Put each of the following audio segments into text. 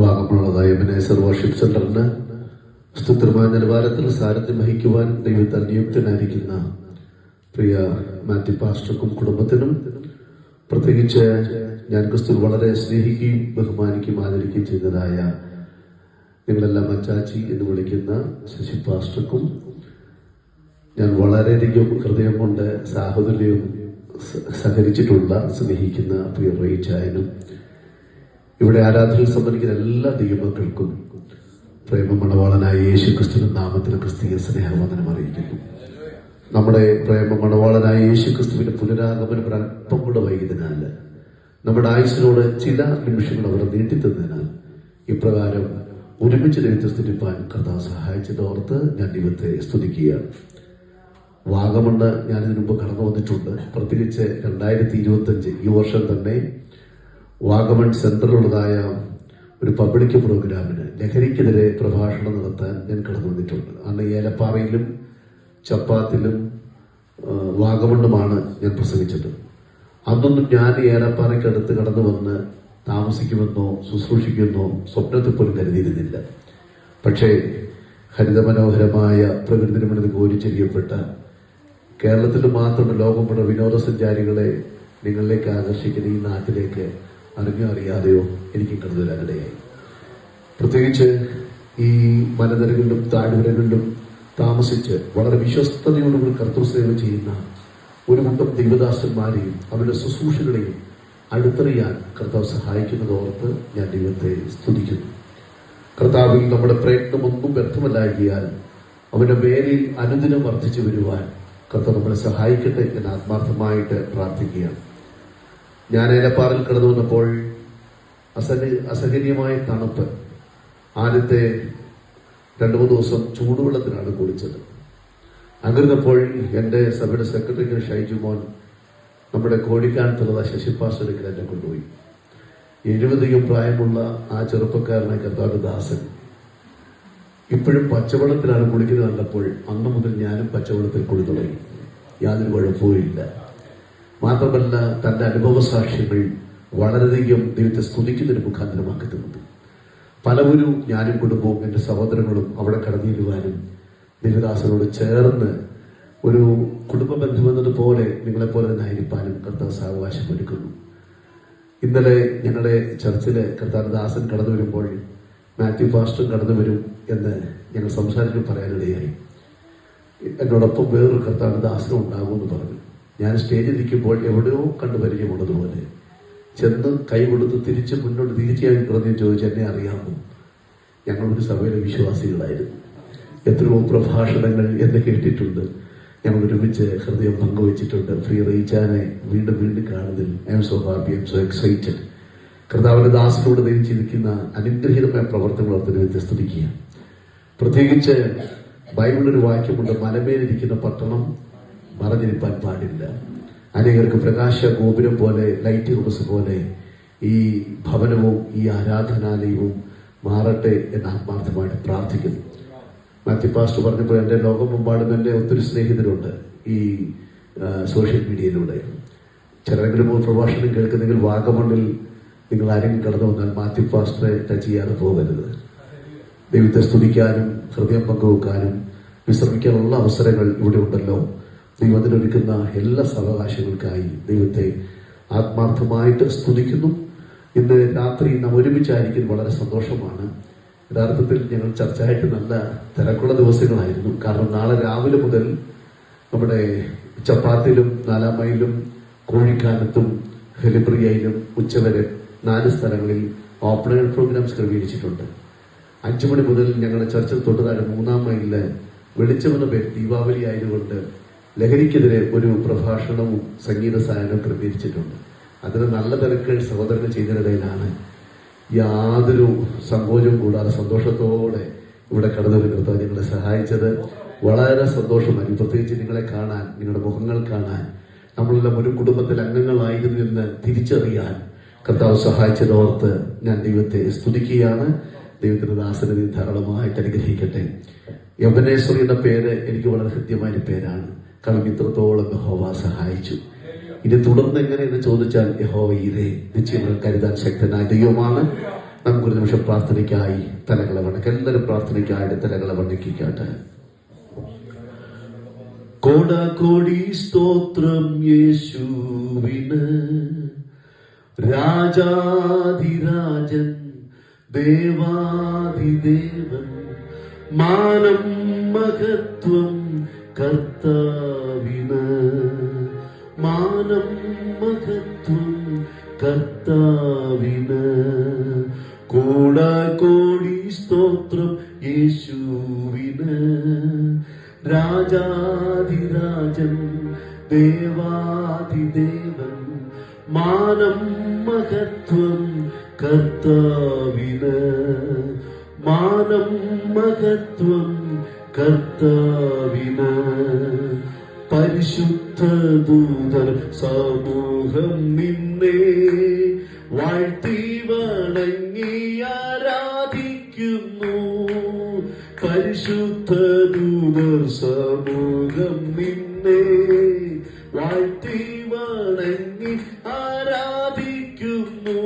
വാഗമണതായ Ebenezer worship സെന്ററിന് സ്തുത്യമായ നിലവാരത്തിൽ സാരഥ്യം വഹിക്കുവാൻ ദൈവത്താൽ നിയുക്തനായിരിക്കുന്ന പ്രിയ മാത്യു പാസ്റ്റർക്കും കുടുംബത്തിനും, പ്രത്യേകിച്ച് ഞാൻ ക്രിസ്തു വളരെ സ്നേഹിക്കുകയും ബഹുമാനിക്കുകയും ആദരിക്കുകയും ചെയ്തതായ നിങ്ങളെല്ലാം അച്ചാച്ചി എന്ന് വിളിക്കുന്ന ശശി പാസ്റ്റർക്കും ഞാൻ വളരെയധികം ഹൃദയം കൊണ്ട് സാഹോദര്യവും സഹകരിച്ചിട്ടുള്ള സ്നേഹിക്കുന്ന പ്രിയ റേച്ചായനും, ഇവിടെ ആരാധനയിൽ സംബന്ധിക്കുന്ന എല്ലാ ദൈവമക്കൾക്കും പ്രേമമണവാളനായ യേശു ക്രിസ്തുവിന്റെ നാമത്തിൽ ക്രിസ്തീയ സ്നേഹവന്ദനം അറിയിക്കുന്നു. നമ്മുടെ പ്രേമമണവാളനായ യേശു ക്രിസ്തുവിന്റെ പുനരാഗമനം ഒരല്പം കൂടെ വൈകിയതിനാൽ, നമ്മുടെ ആയുസ്സിനോട് ചില നിമിഷങ്ങൾ അവർ നീട്ടിത്തന്നതിനാൽ ഇപ്രകാരം ഒരുമിച്ച് ദൈവത്തെ സ്തുതിപ്പാൻ കർത്താവ് സഹായിച്ചതോർത്ത് ഞാൻ ദൈവത്തെ സ്തുതിക്കുകയാണ്. വാഗമണ് ഞാനിതിനു മുമ്പ് കടന്നു വന്നിട്ടുണ്ട്. പ്രത്യേകിച്ച് 2025 ഈ വർഷം തന്നെ വാഗമൺ സെൻട്രലുള്ളതായ ഒരു പബ്ലിക് പ്രോഗ്രാമിന് ലഹരിക്കെതിരെ പ്രഭാഷണം നടത്താൻ ഞാൻ കടന്നു വന്നിട്ടുണ്ട്. അന്ന് ഏലപ്പാറയിലും ചപ്പാത്തിലും വാഗമണ്ണുമാണ് ഞാൻ പ്രസംഗിച്ചത്. അന്നൊന്നും ഞാൻ ഏലപ്പാറയ്ക്കടുത്ത് കടന്നു വന്ന് താമസിക്കുമെന്നോ ശുശ്രൂഷിക്കുമെന്നോ സ്വപ്നത്തിൽ പോലും കരുതിയിരുന്നില്ല. പക്ഷേ ഹരിതമനോഹരമായ പ്രകൃതി രമണീയത കോരിച്ചൊരിയപ്പെട്ട കേരളത്തിൽ മാത്രമല്ല ലോകമുള്ള വിനോദസഞ്ചാരികളെ നിങ്ങളിലേക്ക് ആകർഷിക്കുന്ന ഈ നാട്ടിലേക്ക് അറിഞ്ഞോ അറിയാതെയോ എനിക്ക് കടന്നു വരാനിടയായി. പ്രത്യേകിച്ച് ഈ മലനിരകളിലും താഴ്വരകളിലും താമസിച്ച് വളരെ വിശ്വസ്തയോടുകൂടി കർത്തൃസേവ ചെയ്യുന്ന ഒരു കൂട്ടം ദൈവദാസന്മാരെയും അവരുടെ ശുശ്രൂഷകളെയും അടുത്തറിയാൻ കർത്താവ് സഹായിക്കുന്നതോർത്ത് ഞാൻ ദൈവത്തെ സ്തുതിക്കുന്നു. കർത്താവിൽ നമ്മുടെ പ്രയത്നമൊന്നും വ്യർത്ഥമല്ലാകിയാൽ അവന്റെ വേലയിൽ അനുദിനം വർദ്ധിച്ചു വരുവാൻ കർത്താവ് നമ്മളെ സഹായിക്കട്ടെ എന്ന് ആത്മാർത്ഥമായിട്ട് പ്രാർത്ഥിക്കുകയാണ്. ഞാൻ ഏലപ്പാറിൽ കടന്നു വന്നപ്പോൾ അസഹനീയമായ തണുപ്പ്. ആദ്യത്തെ 2-3 ദിവസം ചൂടുവെള്ളത്തിനാണ് കുളിച്ചത്. അങ്ങിരുന്നപ്പോൾ എൻ്റെ സഭയുടെ സെക്രട്ടറി ഷൈജു മോൻ നമ്മുടെ കോഴിക്കാനത്തുള്ള ശശിപ്പാസ്റ്റർക്ക് എന്നെ കൊണ്ടുപോയി. 70 പ്രായമുള്ള ആ ചെറുപ്പക്കാരനായ കർത്താവിന്റെ ദാസൻ ഇപ്പോഴും പച്ചവെള്ളത്തിലാണ് കുളിക്കുന്നത് കണ്ടപ്പോൾ അന്ന് മുതൽ ഞാനും പച്ചവെള്ളത്തിൽ കുളി തുടങ്ങി. യാതൊരു കുഴപ്പവുമില്ല. മാത്രമല്ല തന്റെ അനുഭവ സാക്ഷ്യങ്ങൾ വളരെയധികം ദൈവത്തെ സ്തുതിക്കുന്നതിന് മുഖാന്തരമാക്കുന്നുണ്ട്. പലവരും ഞാനും കുടുംബവും എൻ്റെ സഹോദരങ്ങളും അവിടെ കടന്നിരുവാനും ദൈവദാസനോട് ചേർന്ന് ഒരു കുടുംബ ബന്ധമെന്നതുപോലെ നിങ്ങളെപ്പോലെ തന്നെ ആയിരിക്കാനും കർത്താവ് സാവകാശം ഒരുക്കുന്നു. ഇന്നലെ ഞങ്ങളുടെ ചർച്ചിലെ കർത്താവ് ദാസൻ കടന്നു വരുമ്പോൾ മാത്യു പാസ്റ്റർ കടന്നു വരും എന്ന് ഞങ്ങൾ സംസാരിച്ച് പറയാനിടയായി. എന്നോടൊപ്പം വേറൊരു കർത്താവ് ദാസനം ഉണ്ടാകുമെന്ന് പറഞ്ഞു. ഞാൻ സ്റ്റേജിൽ നിൽക്കുമ്പോൾ എവിടെയോ കണ്ടു പരിചയമുള്ളതുപോലെ ചെന്ന് കൈ കൊടുത്ത് തിരിച്ച് മുന്നോട്ട് തിരിച്ചായി പറഞ്ഞു ചോദിച്ചു, എന്നെ അറിയാമോ? ഞങ്ങളൊരു സഭയിലെ വിശ്വാസികളായിരുന്നു. എത്രയോ പ്രഭാഷണങ്ങൾ എന്ന് കേട്ടിട്ടുണ്ട്. ഞങ്ങൾ ഒരുമിച്ച് ഹൃദയം പങ്കുവച്ചിട്ടുണ്ട്. ഫ്രീ റീച്ചാനെ വീണ്ടും വീണ്ടും കാണുന്നതിൽ I M so happy, I M so excited. കർത്താവിന്റെ ദാസനോട് ദൈവിച്ചിരിക്കുന്ന അനുഗ്രഹീതമായ പ്രവർത്തനങ്ങൾ ഓർത്ത് വ്യത്യസ്തരിക്കുക. പ്രത്യേകിച്ച് ബൈബിളൊരു വാക്യമുണ്ട്, മലമേലിരിക്കുന്ന പട്ടണം മറഞ്ഞിരിപ്പാൻ പാടില്ല. അനേകർക്ക് പ്രകാശ ഗോപുരം പോലെ, ലൈറ്റ് ഹൗസ് പോലെ ഈ ഭവനവും ഈ ആരാധനാലയവും മാറട്ടെ എന്ന് ആത്മാർത്ഥമായിട്ട് പ്രാർത്ഥിക്കുന്നു. മാത്യു പാസ്റ്റർ പറഞ്ഞപ്പോൾ എൻ്റെ ലോകമെമ്പാടും എൻ്റെ ഒത്തിരി സ്നേഹിതരുണ്ട് ഈ സോഷ്യൽ മീഡിയയിലൂടെ. ചിലരെങ്കിലും പ്രഭാഷണം കേൾക്കുന്നെങ്കിൽ വാഗമണ്ണിൽ നിങ്ങൾ ആരെങ്കിലും കടന്നു വന്നാൽ മാത്യു പാസ്റ്ററെ ടച്ച് ചെയ്യാതെ പോകരുത്. ദൈവത്തെ സ്തുതിക്കാനും ഹൃദയം പങ്കുവെക്കാനും വിശ്രമിക്കാനുള്ള അവസരങ്ങൾ ഇവിടെ ഉണ്ടല്ലോ. ദൈവം അതിനൊരുക്കുന്ന എല്ലാ സാവകാശങ്ങൾക്കായി ദൈവത്തെ ആത്മാർത്ഥമായിട്ട് സ്തുതിക്കുന്നു. ഇന്ന് രാത്രി നാം ഒരുമിച്ചായിരിക്കും, വളരെ സന്തോഷമാണ്. യഥാർത്ഥത്തിൽ ഞങ്ങൾ ചർച്ചയായിട്ട് നല്ല തിരക്കുള്ള ദിവസങ്ങളായിരുന്നു. കാരണം നാളെ രാവിലെ മുതൽ നമ്മുടെ ചപ്പാത്തിലും 4 മൈലിലും കോഴിക്കാനത്തും ഹെലിബ്രിയയിലും ഉച്ചവരെ 4 സ്ഥലങ്ങളിൽ ഓപ്പൺ എയർ പ്രോഗ്രാംസ് ക്രമീകരിച്ചിട്ടുണ്ട്. 5 മണി മുതൽ ഞങ്ങളുടെ ചർച്ചിൽ തൊട്ടുതാഴെ 3 മൈലില് വെളിച്ചമെന്ന പേര് ദീപാവലി ആയതുകൊണ്ട് ലഹരിക്കെതിരെ ഒരു പ്രഭാഷണവും സംഗീത സാധനവും ക്രമീകരിച്ചിട്ടുണ്ട്. അതിന് നല്ല തിരക്കുകൾ സഹോദരങ്ങൾ ചെയ്തതിനിടയിലാണ് യാതൊരു സങ്കോചവും കൂടാതെ സന്തോഷത്തോടെ ഇവിടെ കടന്നു വരുന്നത് നിങ്ങളെ സഹായിച്ചത്. വളരെ സന്തോഷമായി. പ്രത്യേകിച്ച് നിങ്ങളെ കാണാൻ, നിങ്ങളുടെ മുഖങ്ങൾ കാണാൻ, നമ്മളെല്ലാം ഒരു കുടുംബത്തിൽ അംഗങ്ങളായിരുന്നു എന്ന് തിരിച്ചറിയാൻ കർത്താവ് സഹായിച്ചതോർത്ത് ഞാൻ ദൈവത്തെ സ്തുതിക്കുകയാണ്. ദൈവത്തിന്റെ ദാസനെ ധാരാളമായിട്ട് അനുഗ്രഹിക്കട്ടെ. എബനേസർ എന്ന പേര് എനിക്ക് വളരെ ഹൃദ്യമായ പേരാണ്. കാരണം ഇത്രത്തോളം യഹോവ സഹായിച്ചു. ഇനി തുടർന്ന് എങ്ങനെയെന്ന് ചോദിച്ചാൽ യഹോവ ഈരേ, നിശ്ചയം കരുതാൻ ശക്തനായ ദൈവമാണ്. നമുക്കൊരു നിമിഷം പ്രാർത്ഥനയ്ക്കായി തലകളെ വണക്ക. എല്ലാവരും പ്രാർത്ഥനയ്ക്കായിട്ട് തലകളെ വണക്കിക്കാട്ടെ. കോടാകോടി സ്തോത്രം യേശുവിന്, രാജാധിരാജൻ ദേവാധിദേവൻ, മാനം മഹത്വം കർത്താവിന്, മാനം മഹത്വം കർത്താവിന്. കോടാകോടി സ്തോത്രം യേശുവിന്, രാജാധിരാജൻ ദേവാധിദേവൻ, മാനം മഹത്വം കർത്താവിന്, മാനം മഹത്വം കർത്താവിന്. പരിശുദ്ധ ദൂതർ സമൂഹം നിന്നെ വാഴ്ത്തി വണങ്ങി ആരാധിക്കുന്നു. പരിശുദ്ധ ദൂതർ സമൂഹം നിന്നെ വാഴ്ത്തി വണങ്ങി ആരാധിക്കുന്നു.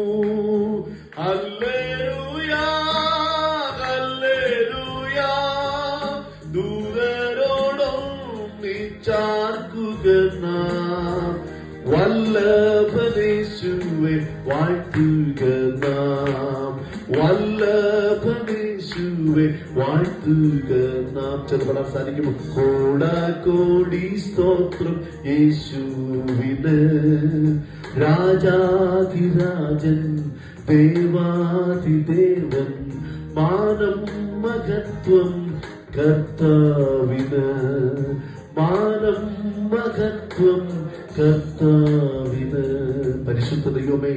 ഹല്ലേലൂയാ ഹല്ലേലൂയാ. ദൂതരോടൊന്നിച്ചാർക്കുക നാം, വല്ലഭനേശുവെ വാഴ്ത്തുക നാം, വല്ലഭനേശുവെ വാഴ്ത്തുക നാം. ചെറുപടാൻ സാധിക്കുമോ? കോടാകോടി സ്തോത്രം യേശുവിന്, രാജാധിരാജൻ ദേവാധിദേവൻ, മാനം മഹത്വം കർത്താവിന്, മാനം മഹത്വം കർത്താവിന്. പരിശുദ്ധ ദൈവമേ,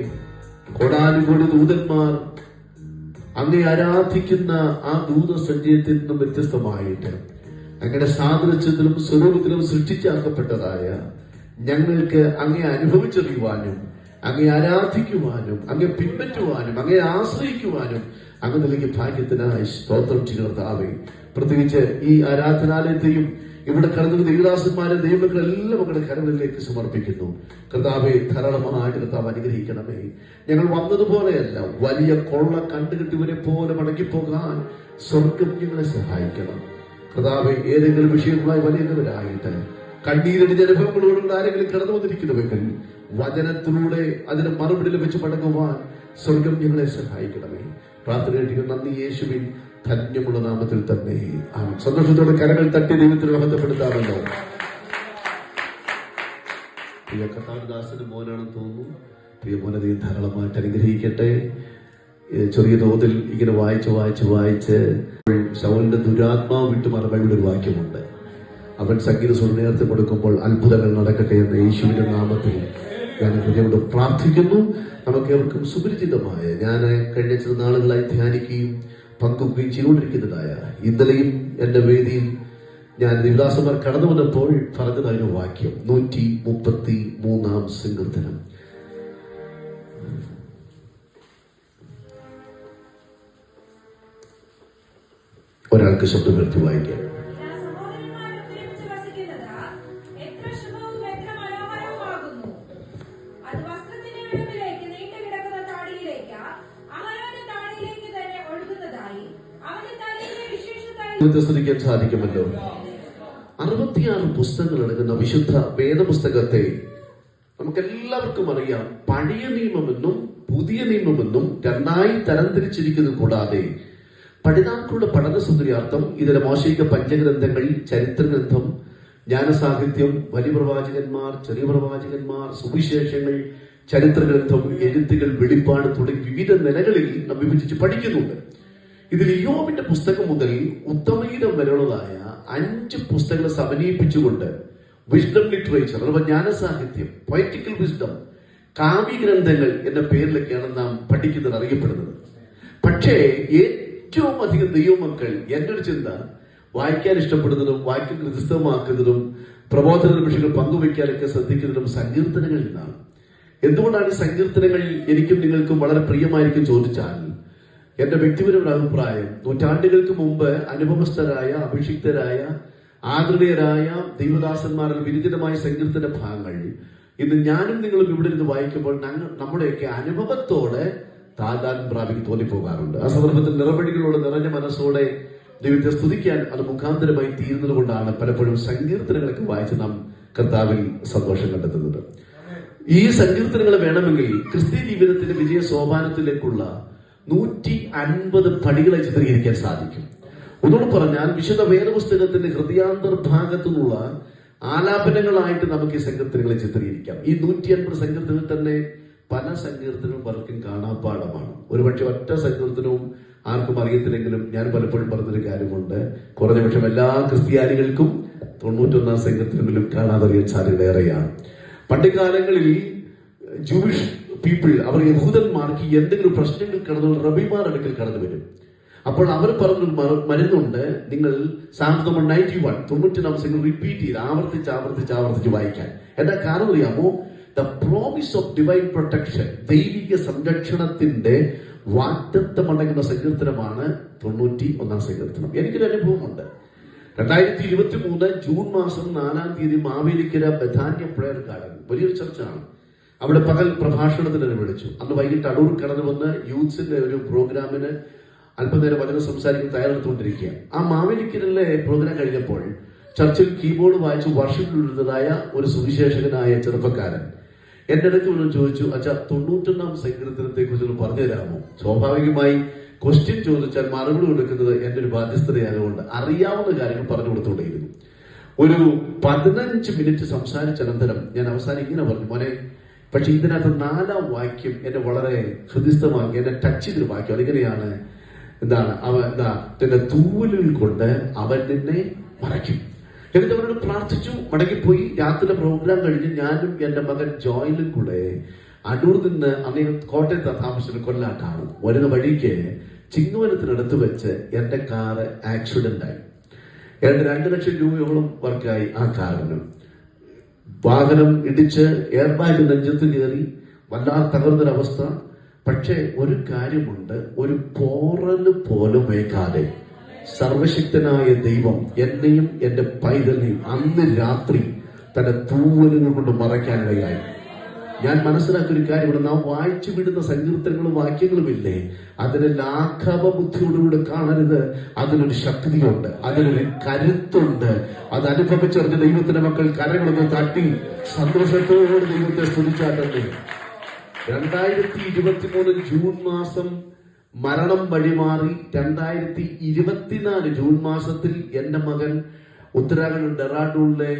കോടാനുകോടി ദൂതന്മാർ അങ്ങേ ആരാധിക്കുന്ന ആ ദൂതസഞ്ചയത്തിൽ നിന്നും വ്യത്യസ്തമായിട്ട് അങ്ങയുടെ സാദൃശ്യത്തിലും സ്വരൂപത്തിലും സൃഷ്ടിച്ചാക്കപ്പെട്ടതായ ഞങ്ങൾക്ക് അങ്ങേ അനുഭവിച്ചറിയുവാനും അങ്ങേ ആരാധിക്കുവാനും അങ്ങേ പിൻപറ്റുവാനും അങ്ങേ ആശ്രയിക്കുവാനും അങ്ങ് നൽകിയ ഭാഗ്യത്തിനായി സ്തോത്രം ചെയ്യുന്നതാവേ. പ്രത്യേകിച്ച് ഈ ആരാധനാലയത്തെയും ഇവിടെ കടന്നു ദൈവദാസന്മാരെ ദൈവങ്ങളെല്ലാം മക്കളുടെ കരങ്ങളിലേക്ക് സമർപ്പിക്കുന്നു. കർത്താവെ, ധാരാളമായിട്ട് കർത്താവ് അനുഗ്രഹിക്കണമേ. ഞങ്ങൾ വന്നതുപോലെയല്ല, വലിയ കൊള്ള കണ്ടുകിട്ടിയവരെ പോലെ മടങ്ങിപ്പോകാൻ സ്വർഗം ഞങ്ങളെ സഹായിക്കണം. കർത്താവെ, ഏതെങ്കിലും വിഷയവുമായി വലിയവരായിട്ട് കണ്ണീരടിഞ്ഞ അനുഭവങ്ങളോടുള്ള ആരെങ്കിലും കടന്നു വന്നിരിക്കുന്നുവെങ്കിൽ വചനത്തിലൂടെ അതിന് മറുപടി ലഭിച്ച് മടങ്ങുവാൻ സ്വർഗം ഞങ്ങളെ സഹായിക്കണമേ. പ്രാർത്ഥന കേട്ടിട്ട് നന്ദി യേശുവിൻ ധന്യമുള്ള നാമത്തിൽ തന്നെ ആമേൻ. സന്തോഷത്തോടെ കരങ്ങൾ തട്ടി ദൈവത്തിൽ ബന്ധപ്പെടുത്താമല്ലോ. പ്രിയ കർത്താവിന്റെ മോനാണെന്ന് തോന്നുന്നു. പ്രിയ മോനതയും ധാരാളമായിട്ട് അനുഗ്രഹിക്കട്ടെ. ചെറിയ തോതിൽ ഇങ്ങനെ വായിച്ച് ശൗലിന്റെ ദുരാത്മാവ് വിട്ടുമാറ ബൈബിളിൽ ഒരു വാക്യമുണ്ട്. അവൻ സംഗീത സുരനേരത്തെ കൊടുക്കുമ്പോൾ അത്ഭുതങ്ങൾ നടക്കട്ടെ എന്ന യേശുവിന്റെ നാമത്തിൽ ഞാൻ ഹൃദയം പ്രാർത്ഥിക്കുന്നു. നമുക്ക് ഏവർക്കും സുപരിചിതമായ, ഞാൻ കഴിഞ്ഞ ചില നാളുകളായി ധ്യാനിക്കുകയും പങ്കുവയ്ക്കുകയും ചെയ്തുകൊണ്ടിരിക്കുന്നതായ, ഇന്നലെയും എന്റെ വേദിയിൽ ഞാൻ ദേവദാസന്മാർ കടന്നു വന്നപ്പോൾ പറഞ്ഞതായ ഒരു വാക്യം, 133 സങ്കീർത്തനം. ഒരാൾക്ക് ശബ്ദം ഉയർത്തി വായിക്കാം. സ്തുതിക്കാൻ സാധിക്കുമല്ലോ. 66 പുസ്തകങ്ങൾ അടങ്ങുന്ന വിശുദ്ധ വേദപുസ്തകത്തെ നമുക്കെല്ലാവർക്കും അറിയാം. പഴയ നിയമമെന്നും പുതിയ നിയമമെന്നും രണ്ടായി തരംതിരിച്ചിരിക്കുന്നത് കൂടാതെ പഠിതാക്കളുടെ പഠന സൗകര്യാർത്ഥം ഇതിലെ മോശയിക പഞ്ചഗ്രന്ഥങ്ങൾ, ചരിത്രഗ്രന്ഥം, ജ്ഞാനസാഹിത്യം, വലിയ പ്രവാചകന്മാർ, ചെറിയ പ്രവാചകന്മാർ, സുവിശേഷങ്ങൾ, ചരിത്രഗ്രന്ഥം, എഴുത്തുകൾ, വെളിപ്പാട് തുടങ്ങി വിവിധ നിലകളിൽ നാം വിഭജിച്ച് പഠിക്കുന്നുണ്ട്. ഇതിൽ യോബിന്റെ പുസ്തകം മുതൽ ഉത്തമഗീതം വരെയുള്ളതായ 5 പുസ്തകങ്ങളെ സമന്വയിപ്പിച്ചുകൊണ്ട് വിസ്ഡം ലിറ്ററേച്ചർ അഥവാ ജ്ഞാനസാഹിത്യം, പൊയറ്റിക്കൽ വിസ്ഡം, കാവ്യഗ്രന്ഥങ്ങൾ എന്ന പേരിലൊക്കെയാണ് നാം പഠിക്കുന്നത്, അറിയപ്പെടുന്നത്. പക്ഷേ ഏറ്റവും അധികം ദൈവമക്കൾ, എൻ്റെ ഒരു ചിന്ത, വായിക്കാൻ ഇഷ്ടപ്പെടുന്നതും വായിക്കാൻ ഹൃദയസ്ഥമാക്കുന്നതും പ്രബോധന നിമിഷങ്ങൾ പങ്കുവയ്ക്കാനൊക്കെ ശ്രദ്ധിക്കുന്നതും സങ്കീർത്തനങ്ങളിൽ നിന്നാണ്. എന്തുകൊണ്ടാണ് ഈ സങ്കീർത്തനങ്ങൾ എനിക്കും നിങ്ങൾക്കും വളരെ പ്രിയമായിരിക്കും ചോദിച്ചാൽ, എന്റെ വ്യക്തിപരമായ അഭിപ്രായം, നൂറ്റാണ്ടുകൾക്ക് മുമ്പ് അനുഭവസ്ഥരായ, അഭിഷിക്തരായ, ആദരണീയരായ ദൈവദാസന്മാരിൽ വിരചിതമായ സങ്കീർത്തന ഭാഗങ്ങൾ ഇന്ന് ഞാനും നിങ്ങളും ഇവിടെ നിന്ന് വായിക്കുമ്പോൾ നമ്മുടെയൊക്കെ അനുഭവത്തോടെ താതാൻ പ്രാപിക്ക് തോന്നിപ്പോകാറുണ്ട്. ആ സന്ദർഭത്തിൽ നിറവഴികളോട് നിറഞ്ഞ മനസ്സോടെ ദൈവത്തെ സ്തുതിക്കാൻ അത് മുഖാന്തരമായി തീരുന്നത് കൊണ്ടാണ് പലപ്പോഴും സങ്കീർത്തനങ്ങളൊക്കെ വായിച്ച് നാം കർത്താവിൽ സന്തോഷം കണ്ടെത്തുന്നത്. ഈ സങ്കീർത്തനങ്ങൾ വേണമെങ്കിൽ ക്രിസ്തീയ ജീവിതത്തിന്റെ വിജയ സോപാനത്തിലേക്കുള്ള 150 പടികളെ ചിത്രീകരിക്കാൻ സാധിക്കും. ഒന്നുകൂടെ പറഞ്ഞാൽ വിശുദ്ധ വേദപുസ്തകത്തിന്റെ ഹൃദയാന്തർഭാഗത്തു നിന്നുള്ള ആലാപനങ്ങളായിട്ട് നമുക്ക് ഈ സങ്കീർത്തനങ്ങളെ ചിത്രീകരിക്കാം. ഈ 150 സങ്കീർത്തനങ്ങൾ തന്നെ പല സങ്കീർത്തനവും പലർക്കും കാണാപ്പാടമാണ്. ഒരുപക്ഷെ ഒറ്റ സങ്കീർത്തനവും ആർക്കും അറിയത്തില്ലെങ്കിലും ഞാൻ പലപ്പോഴും പറഞ്ഞൊരു കാര്യമുണ്ട്, കുറഞ്ഞപക്ഷം എല്ലാ ക്രിസ്ത്യാനികൾക്കും 91 സങ്കീർത്തനങ്ങളിലും കാണാതറിയാൻ സാധ്യതയേറെയാണ്. പണ്ടുകാലങ്ങളിൽ ജൂയിഷ് പീപ്പിൾ, അവർ യഹൂദന്മാർക്ക് എന്തെങ്കിലും പ്രശ്നങ്ങൾ കടന്നു റബിമാർ അടുക്കൽ കടന്നു വരും. അപ്പോൾ അവർ പറഞ്ഞൊരു മരുന്നുണ്ട്, നിങ്ങൾ Psalm 91 90 റിപ്പീറ്റ് ചെയ്ത് ആവർത്തിച്ച് വായിക്കാൻ. എന്താ കാരണം അറിയാമോ? The promise of divine protection, ദൈവിക സംരക്ഷണത്തിന്റെ വാഗ്ദത്തമടങ്ങുന്ന സങ്കീർത്തനമാണ് 91 സങ്കീർത്തനം. എനിക്കൊരു അനുഭവമുണ്ട്. 2023 ജൂൺ മാസം 4-ാം തീയതി മാവേലിക്കര ബഥാന്യ പ്രയർ ഗാർഡൻ, വലിയൊരു ചർച്ചാണ്. അവിടെ പകൽ പ്രഭാഷണത്തിന് വിളിച്ചു. അന്ന് വൈകിട്ട് അടൂർ കടന്നു വന്ന് യൂത്ത്സിന്റെ ഒരു പ്രോഗ്രാമിന് അല്പനേരം വചനം സംസാരിക്കാൻ തയ്യാറെടുത്തുകൊണ്ടിരിക്കുക. ആ മാവേലിക്കരയിലെ പ്രോഗ്രാം കഴിഞ്ഞപ്പോൾ ചർച്ചിൽ കീബോർഡ് വായിച്ച് വർഷിപ്പിലുള്ളതായ ഒരു സുവിശേഷകനായ ചെറുപ്പക്കാരൻ എന്റെ അടുത്ത് ചോദിച്ചു, അച്ഛാ 91 സങ്കീർത്തനത്തെ കുറിച്ച് പറഞ്ഞു തരാമോ? സ്വാഭാവികമായി ക്വസ്റ്റ്യൻ ചോദിച്ചാൽ മറുപടി കൊടുക്കുന്നത് എന്റെ ഒരു ബാധ്യസ്ഥതയായതുകൊണ്ട് അറിയാവുന്ന കാര്യങ്ങൾ പറഞ്ഞു കൊടുത്തുകൊണ്ടേയിരുന്നു. ഒരു 15 മിനിറ്റ് സംസാരിച്ച അനന്തരം ഞാൻ അവസാനം ഇങ്ങനെ പറഞ്ഞു, മോനെ, പക്ഷെ ഇതിനകത്ത് 4-ാം വാക്യം എന്നെ വളരെ ഹൃദയസ്ഥമാക്കി, എന്നെ ടച്ച് ചെയ്തൊരു വാക്യം. അതിങ്ങനെയാണ്, തന്റെ തൂവലുകൾ കൊണ്ട് അവൻ നിന്നെ മറയ്ക്കും. എന്നിട്ട് അവരോട് പ്രാർത്ഥിച്ചു, മടങ്ങിപ്പോയി. രാത്രിയിലെ പ്രോഗ്രാം കഴിഞ്ഞ് ഞാനും എന്റെ മകൻ ജോയിലും കൂടെ അടൂർ നിന്ന് അന്ന് കോട്ടയത്ത് താമസിച്ച കൊല്ലാട്ടാണ്. വരുന്ന വഴിക്ക് ചിങ്ങവനത്തിനടുത്ത് വെച്ച് എന്റെ കാറ് ആക്സിഡന്റ് ആയി. 2 ലക്ഷം രൂപയോളം വർക്കായി ആ കാറിന്. വാഹനം ഇടിച്ച് എയർ ബാഗ് നെഞ്ചത്ത് കയറി വല്ലാതെ തകർന്നൊരവസ്ഥ. പക്ഷെ ഒരു കാര്യമുണ്ട്, ഒരു പോറല് പോലും ഏക്കാതെ സർവശക്തനായ ദൈവം എന്നെയും എന്റെ പൈതലിനെയും അന്ന് രാത്രി തന്റെ തൂവലുകൾ കൊണ്ട് മറയ്ക്കാനിടയായി. ഞാൻ മനസ്സിലാക്കിയൊരു കാര്യമാണ്, നാം വായിച്ചു വിടുന്ന സങ്കീർത്തനങ്ങളും വാക്യങ്ങളുമില്ലേ, അതിന് ലാഘവ ബുദ്ധിയോടുകൂടെ കാണരുത്. അതിനൊരു ശക്തിയുണ്ട്, അതിനൊരു കരുത്തുണ്ട്. അത് അനുഭവിച്ചറിഞ്ഞ ദൈവത്തിന്റെ മക്കൾ കരങ്ങളൊന്ന് തട്ടി സന്തോഷത്തോടെ ദൈവത്തെ സ്തുതിച്ചാട്ടല്ലേ. 2023 ജൂൺ മാസം മരണം വഴിമാറി 2024 ജൂൺ മാസത്തിൽ എന്റെ മകൻ ഉത്തരാഖണ്ഡ് ഡെറാഡൂണിലെ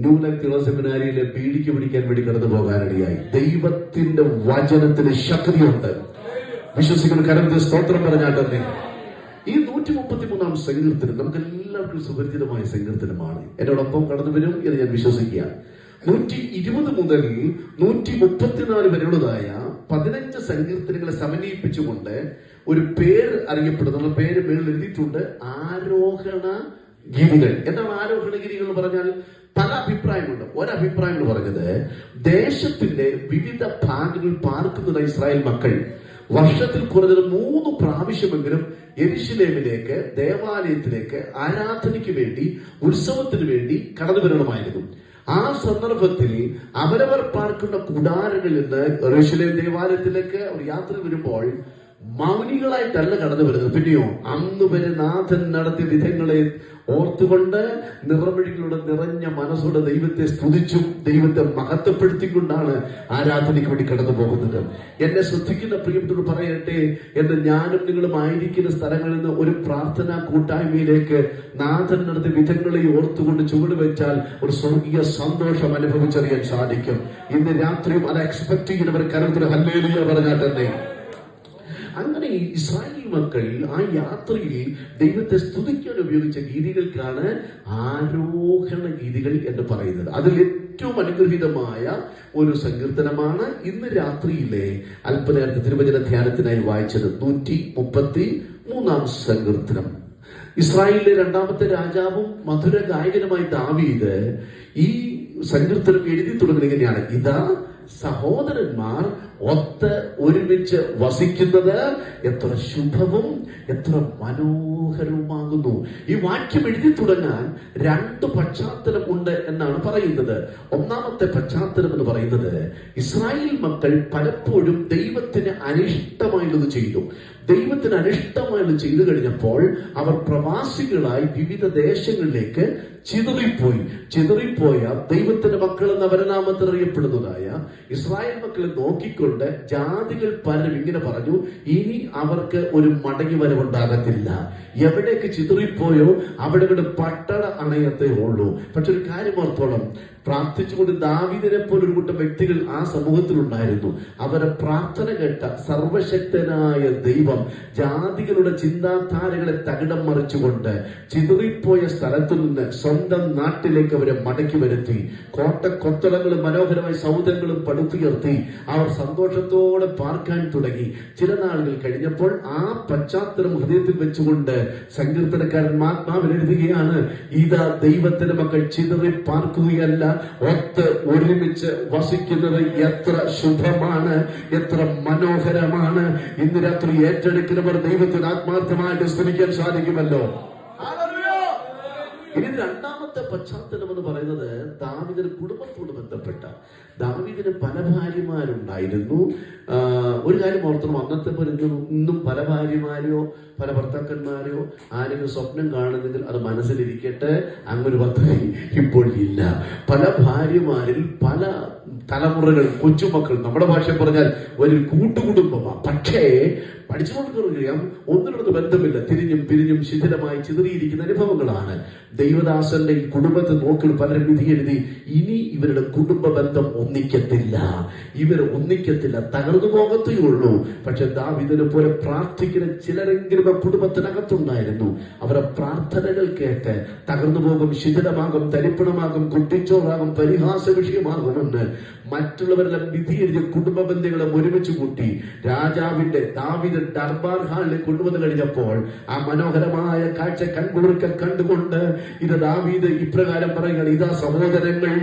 ന്യൂ ലൈഫ് സെമിനാരിയിലെ പീഡിക്ക് പിടിക്കാൻ വേണ്ടി കടന്നു പോകാനിടയായി. ദൈവത്തിന്റെ വചനത്തിന് ശക്തിയുണ്ട്. വിശ്വസിക്കുന്ന കരത്തിൽ സ്തോത്രം പറഞ്ഞാട്ടെ. ഈ 133-ാം സങ്കീർത്തനം നമുക്ക് എല്ലാവർക്കും സുപരിചിതമായ സങ്കീർത്തനമാണ്. എന്നോടൊപ്പം കടന്നു വരും എന്ന് ഞാൻ വിശ്വസിക്കുക. 120 മുതൽ 134 വരെയുള്ളതായ 15 സങ്കീർത്തനങ്ങളെ സമന്വയിപ്പിച്ചുകൊണ്ട് ഒരു പേര് അറിയപ്പെടുന്ന പേര് മേളിൽ എഴുതിയിട്ടുണ്ട്, ആരോഹണ ഗീതികൾ. എന്താണ് ആരോഹണ ഗീതികൾ എന്ന് പറഞ്ഞാൽ? പല അഭിപ്രായമുണ്ട്. ഒരഭിപ്രായം എന്ന് പറഞ്ഞത്, ദേശത്തിന്റെ വിവിധ ഭാഗങ്ങളിൽ പാർക്കുന്ന ഇസ്രായേൽ മക്കൾ വർഷത്തിൽ കുറഞ്ഞത് 3 പ്രാവശ്യമെങ്കിലും യെരുശലേമിലേക്ക്, ദേവാലയത്തിലേക്ക് ആരാധനയ്ക്ക് വേണ്ടി, ഉത്സവത്തിന് വേണ്ടി കടന്നു വരണമായിരുന്നു. ആ സന്ദർഭത്തിൽ അവരവർ പാർക്കുന്ന കൂടാരങ്ങളിൽ നിന്ന് യെരുശലേം ദേവാലയത്തിലേക്ക് അവർ യാത്ര വരുമ്പോൾ മൗനികളായിട്ടല്ല കടന്നു വരുന്നത്. പിന്നെയോ അന്ന് വരെ നാഥൻ നടത്തിയ വിധങ്ങളെ ഓർത്തുകൊണ്ട് നിറമിഴികളുടെ നിറഞ്ഞ മനസ്സോടെ ദൈവത്തെ സ്തുതിച്ചും ദൈവത്തെ മഹത്വപ്പെടുത്തിക്കൊണ്ടാണ് ആരാധനയ്ക്ക് വേണ്ടി കടന്നു പോകുന്നത്. എന്നെ ശ്രദ്ധിക്കുന്ന പ്രിയപ്പെട്ടവർ പറയട്ടെ, എന്ന് ഞാനും നിങ്ങളും ആയിരിക്കുന്ന സ്ഥലങ്ങളിൽ നിന്ന് ഒരു പ്രാർത്ഥനാ കൂട്ടായ്മയിലേക്ക് നാഥൻ നടത്തിയ വിധങ്ങളെ ഓർത്തുകൊണ്ട് ചുവട് വെച്ചാൽ ഒരു സ്വർഗീയ സന്തോഷം അനുഭവിച്ചറിയാൻ സാധിക്കും. ഇന്ന് രാത്രിയും അത് എക്സ്പെക്ട് ചെയ്യുന്നവർ കരത്തിൽ ഹല്ലേലൂയ പറഞ്ഞാട്ടെ. അങ്ങനെ ഇസ്രായേൽ മക്കൾ ആ യാത്രയിൽ ദൈവത്തെ സ്തുതിക്കാൻ ഉപയോഗിച്ച ഗീതികൾക്കാണ് ആരോഹണ ഗീതികൾ എന്ന് പറയുന്നത്. അതിൽ ഏറ്റവും അനുഗ്രഹീതമായ ഒരു സങ്കീർത്തനമാണ് ഇന്ന് രാത്രിയിലെ അല്പനേരത്തെ തിരുവചന ധ്യാനത്തിനായി വായിച്ചത് 133-ാം സങ്കീർത്തനം. ഇസ്രായേലിലെ 2ാമത്തെ രാജാവും മധുര ഗായകനുമായി ദാവീദ് ഈ സങ്കീർത്തനം എഴുതി തുടങ്ങുന്നത് ഇങ്ങനെയാണ്: ഇതാ സഹോദരന്മാർ ഒത്ത് ഒരുമിച്ച് വസിക്കുന്നത് എത്ര ശുഭവും എത്ര മനോഹരവുമാകുന്നു. ഈ വാക്യം എഴുതി തുടങ്ങാൻ രണ്ട് പശ്ചാത്തലം ഉണ്ട് എന്നാണ് പറയുന്നത്. ഒന്നാമത്തെ പശ്ചാത്തലം എന്ന് പറയുന്നത്, ഇസ്രായേൽ മക്കൾ പലപ്പോഴും ദൈവത്തിന് അനിഷ്ടമായത് ചെയ്തു. ദൈവത്തിന് അനിഷ്ടമായത് ചെയ്തു കഴിഞ്ഞപ്പോൾ അവർ പ്രവാസികളായി വിവിധ ദേശങ്ങളിലേക്ക് ചിതറിപ്പോയ ദൈവത്തിന്റെ മക്കൾ എന്ന പരനാമത്തിൽ അറിയപ്പെടുന്നതായ ഇസ്രായേൽ മക്കളെ നോക്കിക്കൊണ്ട് ജാതികൾ പലരും ഇങ്ങനെ പറഞ്ഞു, ഇനി അവർക്ക് ഒരു മടങ്ങി വരവുണ്ടാകത്തില്ല. എവിടേക്ക് ചിതറിപ്പോയോ അവിടെ പട്ടണ അണയത്തേ ഉള്ളൂ. പക്ഷെ ഒരു കാര്യം ഓർത്തോളം, പ്രാർത്ഥിച്ചുകൊണ്ട് ദാവീദിനെ പോലെ ഒരു കൂട്ടം വ്യക്തികൾ ആ സമൂഹത്തിലുണ്ടായിരുന്നു. അവരെ പ്രാർത്ഥന കേട്ട സർവശക്തനായ ദൈവം ജാതികളുടെ ചിന്താധാരകളെ തകിടം മറിച്ചുകൊണ്ട് ചിതറിപ്പോയ സ്ഥലത്തു നിന്ന് സ്വന്തം നാട്ടിലേക്ക് അവരെ മടക്കി വരുത്തി. കോട്ടക്കൊത്തളങ്ങളും മനോഹരമായ സൗധങ്ങളും പടുത്തുയർത്തി അവർ സന്തോഷത്തോടെ പാർക്കാൻ തുടങ്ങി. ചില നാളുകൾ കഴിഞ്ഞപ്പോൾ ആ പശ്ചാത്തലം ഹൃദയത്തിൽ വെച്ചുകൊണ്ട് സങ്കീർത്തനക്കാരൻ ആത്മാവിൽ എഴുതുകയാണ്, ഇതാ ദൈവത്തിന്റെ മക്കൾ ചിതറി പാർക്കുകയല്ല, ഒത്ത് ഒരുമിച്ച് വസിക്കുന്നത് എത്ര ശുഭമാണ്, എത്ര മനോഹരമാണ്. ഇന്ന് രാത്രി ഏറ്റെടുക്കുന്നവർ ദൈവത്തിന് ആത്മാർത്ഥമായിട്ട് സ്തുതിക്കാൻ സാധിക്കുമല്ലോ. ഇനി രണ്ടാമത്തെ പശ്ചാത്തലം എന്ന് പറയുന്നത് ദാവീദിന്റെ കുടുംബത്തോട് ബന്ധപ്പെട്ട. ദാവീദിന് പല ഭാര്യമാരുണ്ടായിരുന്നു. ഒരു കാര്യം ഓർത്തണം, അന്നത്തെ പോലെ ഇന്നും പല ഭാര്യമാരെയോ പല ഭർത്താക്കന്മാരെയോ ആരെങ്കിലും സ്വപ്നം കാണുന്നെങ്കിൽ അത് മനസ്സിലിരിക്കട്ടെ, അങ്ങൊരു പദ്ധതി ഇപ്പോൾ ഇല്ല. പല ഭാര്യമാരിൽ പല തലമുറകൾ, കൊച്ചുമക്കൾ, നമ്മുടെ ഭാഷ പറഞ്ഞാൽ ഒരു കൂട്ടുകുടുംബമാണ്. പക്ഷേ പഠിച്ചുകൊണ്ടിരിക്കാം, ഒന്നിനോട് ബന്ധമില്ല, തിരിഞ്ഞും പിരിഞ്ഞും ശിഥിലമായി ചിതറിയിരിക്കുന്ന അനുഭവങ്ങളാണ്. ദൈവദാസന്റെ ഈ കുടുംബത്തെ നോക്കി പലരും വിധി എഴുതി, ഇനി ഇവരുടെ കുടുംബ ബന്ധം ഒന്നിക്കത്തില്ല, തകർന്നു പോകത്തേ ഉള്ളൂ. പക്ഷെ ദാവീദിനെ പോലെ പ്രാർത്ഥിക്കുന്ന ചിലരെങ്കിലും കുടുംബത്തിനകത്തുണ്ടായിരുന്നു. അവരുടെ പ്രാർത്ഥനകൾ കേട്ട് തകർന്നു പോകും, ശിഥിലമാകും, തരിപ്പണമാകും, കുട്ടിച്ചോറാകും, പരിഹാസ വിഷയമാകുമെന്ന് മറ്റുള്ളവരെല്ലാം വിധി എഴുതിയ കുടുംബ ബന്ധങ്ങളെ ഒരുമിച്ച് കൂട്ടി രാജാവിന്റെ ദാവീദ് ദർബാർ ഹാളിൽ കൊണ്ടുവന്നു കഴിഞ്ഞപ്പോൾ ആ മനോഹരമായ കാഴ്ച കൺകുളിർക്ക കണ്ടുകൊണ്ട് ഇത് ദാവീദ് ഇപ്രകാരം പറയുകയാണ്, ഇതാ സഹോദരങ്ങൾ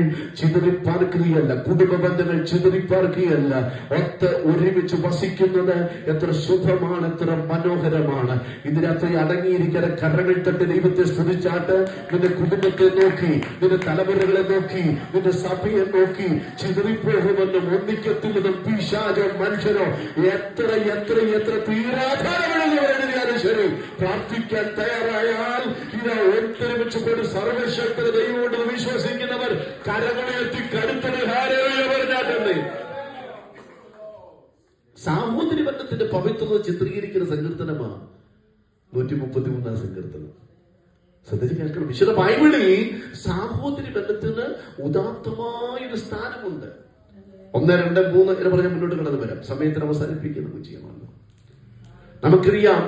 ചിതറിപ്പാർക്കുകയല്ല, കുടുംബ ബന്ധങ്ങൾ ചിതറിപ്പാർക്കുകയല്ല, ഒത്ത് ഒരുമിച്ച് വസിക്കുന്നത് എത്ര ശുഭമാണ്, എത്ര മനോഹരമാണ്. ഇന്ന് രാത്രി അടങ്ങിയിരിക്കുന്ന കരങ്ങൾ തട്ടി ദൈവത്തെ സ്തുതിച്ചാട്ട് നിന്റെ കുടുംബത്തെ നോക്കി, നിന്റെ തലമുറകളെ നോക്കി, നിന്റെ സഭയെ നോക്കി ചിതറിപ്പോകുമെന്നും ഒന്നിക്കത്തില്ലെന്നും പിശാചോ മനുഷ്യരോ എത്ര എത്ര എത്ര തീരാധാരമുള്ളവരെഴുതിയാലും ശരി, പ്രാർത്ഥിക്കാൻ തയ്യാറായാൽ ഇത് ഒത്തൊരുമിച്ച് കൊണ്ട് സർവശക്തന ദൈവം വിശ്വസിക്കുന്നവർ കരങ്ങളുയർത്തി കടുത്തത് പറഞ്ഞാട്ടുണ്ട്. സാഹോദര്യ ബന്ധത്തിന്റെ പവിത്രത ചിത്രീകരിക്കുന്ന സങ്കീർത്തനമാണ് 133 സങ്കീർത്തനം. ശ്രദ്ധിച്ച് കേൾക്കണം. വിശുദ്ധ ബൈബിളിൽ സാഹോദര്യ ബന്ധത്തിന് ഉദാത്തമായൊരു സ്ഥാനമുണ്ട്. 1, 2, 3 എന്ന് പറഞ്ഞാൽ മുന്നോട്ട് കടന്നു വരാം, സമയത്തിന് അവസാനിപ്പിക്കുന്ന വിജയമാണ്. നമുക്കറിയാം,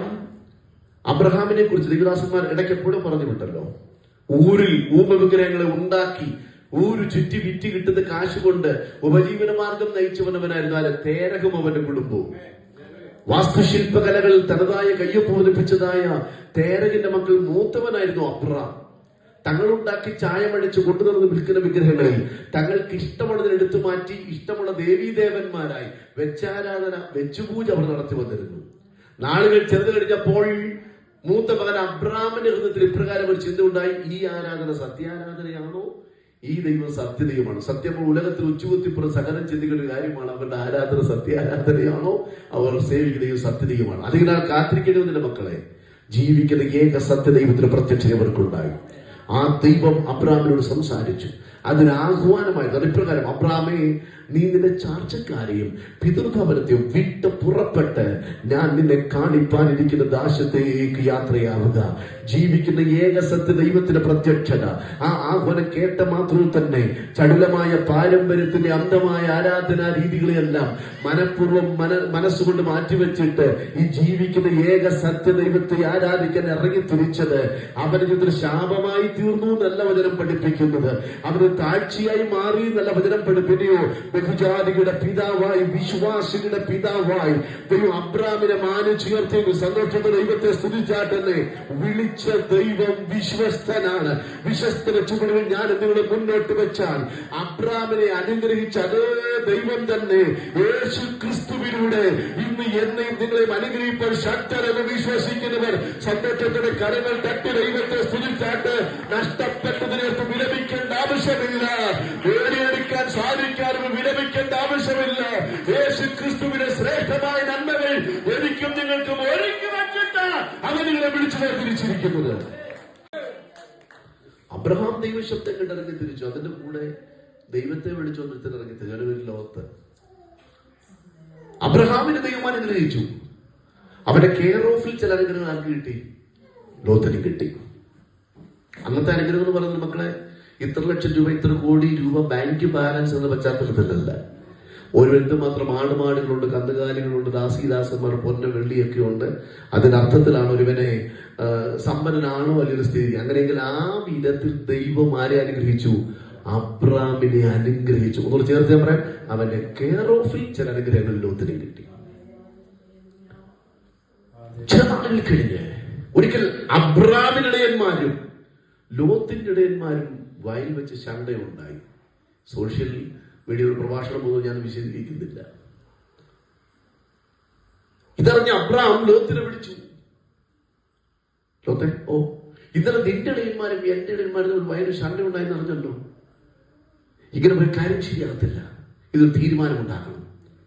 അബ്രഹാമിനെ കുറിച്ച് ദൈവദാസന്മാർ ഇടയ്ക്ക് എപ്പോഴും പറഞ്ഞു വിട്ടല്ലോ, ഊരിൽ ഊമവിഗ്രഹങ്ങളെ ഉണ്ടാക്കി ഊര് ചുറ്റി വിറ്റ് കിട്ടുന്ന കാശ് കൊണ്ട് ഉപജീവനമാർഗം നയിച്ചവനവനായിരുന്നു ആര്? തേരഹും അവന്റെ കുടുംബവും. വാസ്തുശില്പകലകളിൽ തനതായ കയ്യൊപ്പ് പതിപ്പിച്ചതായ തേരഹിന്റെ മക്കൾ മൂത്തവനായിരുന്നു അബ്രഹാം. തങ്ങളുണ്ടാക്കി ചായമടിച്ച് കൊണ്ടുവന്ന് വിൽക്കുന്ന വിഗ്രഹങ്ങളിൽ തങ്ങൾക്ക് ഇഷ്ടമുള്ളതിന് എടുത്തു മാറ്റി ഇഷ്ടമുള്ള ദേവീദേവന്മാരായി വെച്ചാരാധന, വെച്ചുപൂജ അവർ നടത്തി വന്നിരുന്നു. നാളുകൾ ചെറുത് കഴിഞ്ഞപ്പോൾ മൂത്ത മകൻ അബ്രഹാമിന്റെ ഹൃദയത്തിൽ ഇപ്രകാരം ഒരു ചിന്ത ഉണ്ടായി, ഈ ആരാധന സത്യാരാധനയാണോ, ഈ ദൈവം സത്യദൈവമാണ്? സത്യം ഉലകത്തിൽ ഉച്ചുകുത്തിപ്പുറം സകലം ചിന്തിക്കുന്ന കാര്യമാണ്. അവരുടെ ആരാധന സത്യാരാധനയാണോ, അവർ സേവിക്കുന്ന ദൈവം സത്യദൈവമാണ്? അതിനാൽ കാത്തിരിക്കേണ്ടതിന്റെ മക്കളെ, ജീവിക്കുന്ന ഏക സത്യദൈവത്തിന് പ്രത്യക്ഷത അവർക്കുണ്ടായി. ആ ദൈവം അബ്രഹാമിനോട് സംസാരിച്ചു. അതിന് ആഹ്വാനമായിരുന്നു. ഇപ്രകാരം, അബ്രഹാമേ, നീ നിന്റെ ചാർച്ചക്കാരെയും പിതൃഭവനത്തെയും വിട്ട് പുറപ്പെട്ട് ഞാൻ നിന്നെ കാണിപ്പാനിരിക്കുന്ന ദേശത്തേക്ക് യാത്രയാവുക. ജീവിക്കുന്ന ഏക സത്യ ദൈവത്തിന്റെ പ്രത്യക്ഷത. ആ ആഹ്വാനം കേട്ട മാത്രം തന്നെ ചടുലമായ പാരമ്പര്യത്തിന്റെ അന്ധമായ ആരാധനാ രീതികളെയെല്ലാം മനഃപൂർവ്വം മനസ്സുകൊണ്ട് മാറ്റിവെച്ചിട്ട് ഈ ജീവിക്കുന്ന ഏക സത്യ ദൈവത്തെ ആരാധിക്കാൻ ഇറങ്ങി തിരിച്ചത് അവന് ഇതിൽ ശാപമായി തീർന്നു എന്നല്ല വചനം പഠിപ്പിക്കുന്നത്. അവന് താഴ്ചയായി മാറി എന്നല്ല വചനം പഠിപ്പിനെയോ. ബഹുജാതികളുടെ പിതാവായി, വിശ്വാസികളുടെ പിതാവായി ദൈവം അബ്രാമിനെ മാനിച്ചുയർത്തിയെങ്കിൽ സന്തോഷത്തോടെ ദൈവത്തെ സ്തുതിച്ചാട്ടെന്നെ. വിളിച്ച ദൈവം വിശ്വസ്തനാണ്. വിശ്വസ്തന ചുവടുകൾ ഞാൻ നിങ്ങളെ മുന്നോട്ട് വെച്ചാൽ അബ്രാമിനെ അനുഗ്രഹിച്ച അതേ ദൈവം തന്നെ യേശു ക്രിസ്തുവിലൂടെ ഇന്ന് എന്നെയും നിങ്ങളെയും അനുഗ്രഹിപ്പോൾ ശക്തരെന്ന് വിശ്വസിക്കുന്നവർ സന്തോഷത്തോടെ കരങ്ങൾ തട്ടി ദൈവത്തെ സ്തുതിച്ചാട്ട്. നഷ്ടപ്പെട്ടതിനകത്ത് വിലപിക്കേണ്ട ആവശ്യമില്ല, നേടിയെടുക്കാൻ സാധിക്കാനും വിലപിക്കേണ്ട ആവശ്യമില്ല. യേശു ക്രിസ്തുവിന്റെ ശ്രേഷ്ഠമായ നന്മകൾ എനിക്കും നിങ്ങൾക്കും ഒരുക്കി വച്ചിട്ട് അവൻ നിങ്ങളെ വിളിച്ചു വേർതിരിച്ചിരിക്കുന്നത്. അബ്രഹാം ദൈവശബ്ദം കേട്ടിറങ്ങി തിരിച്ചു. അതിന്റെ കൂടെ ദൈവത്തെ വിളിച്ചു വന്നിറങ്ങി തിരിച്ചു. ലോകത്ത് അബ്രഹാമിന് ദൈവം അനുഗ്രഹിച്ചു. അവന്റെ കെയർ ഓഫിൽ ചില അനുഗ്രഹങ്ങൾ ആർക്ക് കിട്ടി? ലോത്തിന് കിട്ടി. അന്നത്തെ അനുഗ്രഹം എന്ന് പറയുന്നത് മക്കളെ ഇത്ര ലക്ഷം രൂപ, ഇത്ര കോടി രൂപ ബാങ്ക് ബാലൻസ് എന്ന പശ്ചാത്തലത്തിലല്ല. ഒരു എന്തുമാത്രം ആടുമാടുകളുണ്ട്, കന്നുകാലികളുണ്ട്, ദാസീദാസന്മാർ, പൊന്ന വെള്ളിയൊക്കെ ഉണ്ട്. അതിനർത്ഥത്തിലാണ് ഒരുവനെ സമ്പന്നനാണോ അല്ലെങ്കിൽ സ്ഥിതി. അങ്ങനെയെങ്കിൽ ആ വിധത്തിൽ ദൈവം ആരെ അനുഗ്രഹിച്ചു? അബ്രാമിനെ അനുഗ്രഹിച്ചു. ഒന്നുകൂടെ ചേർത്ത് പറയാൻ, അവന്റെ കെയർ ഓഫിൽ ചില അനുഗ്രഹങ്ങൾ ലോത്തിന് കിട്ടി. ചില നാളുകൾ കഴിഞ്ഞ് ഒരിക്കൽ അബ്രാമിന്റെ ഇടയന്മാരും ലോത്തിന്റെ ഇടയന്മാരും വയൽ വെച്ച് ശണ്ടയുണ്ടായി. സോഷ്യൽ മീഡിയ ഒരു പ്രഭാഷണം പോലും ഞാൻ വിശദീകരിക്കുന്നില്ല. ഇതറിഞ്ഞ അബ്രാം ലോത്തിനെ വിളിച്ചു. ലോത്തെ, ഓ ഇന്നലെ നിന്റെ ഇടയന്മാരും എന്റെ ഇടയന്മാരും ഒരു വയലിൽ ശണ്ടയുണ്ടായെന്ന് അറിഞ്ഞല്ലോ. ഇങ്ങനെ ഒരു കാര്യം ശരിയാകത്തില്ല, ഇതൊരു തീരുമാനമുണ്ടാക്കണം.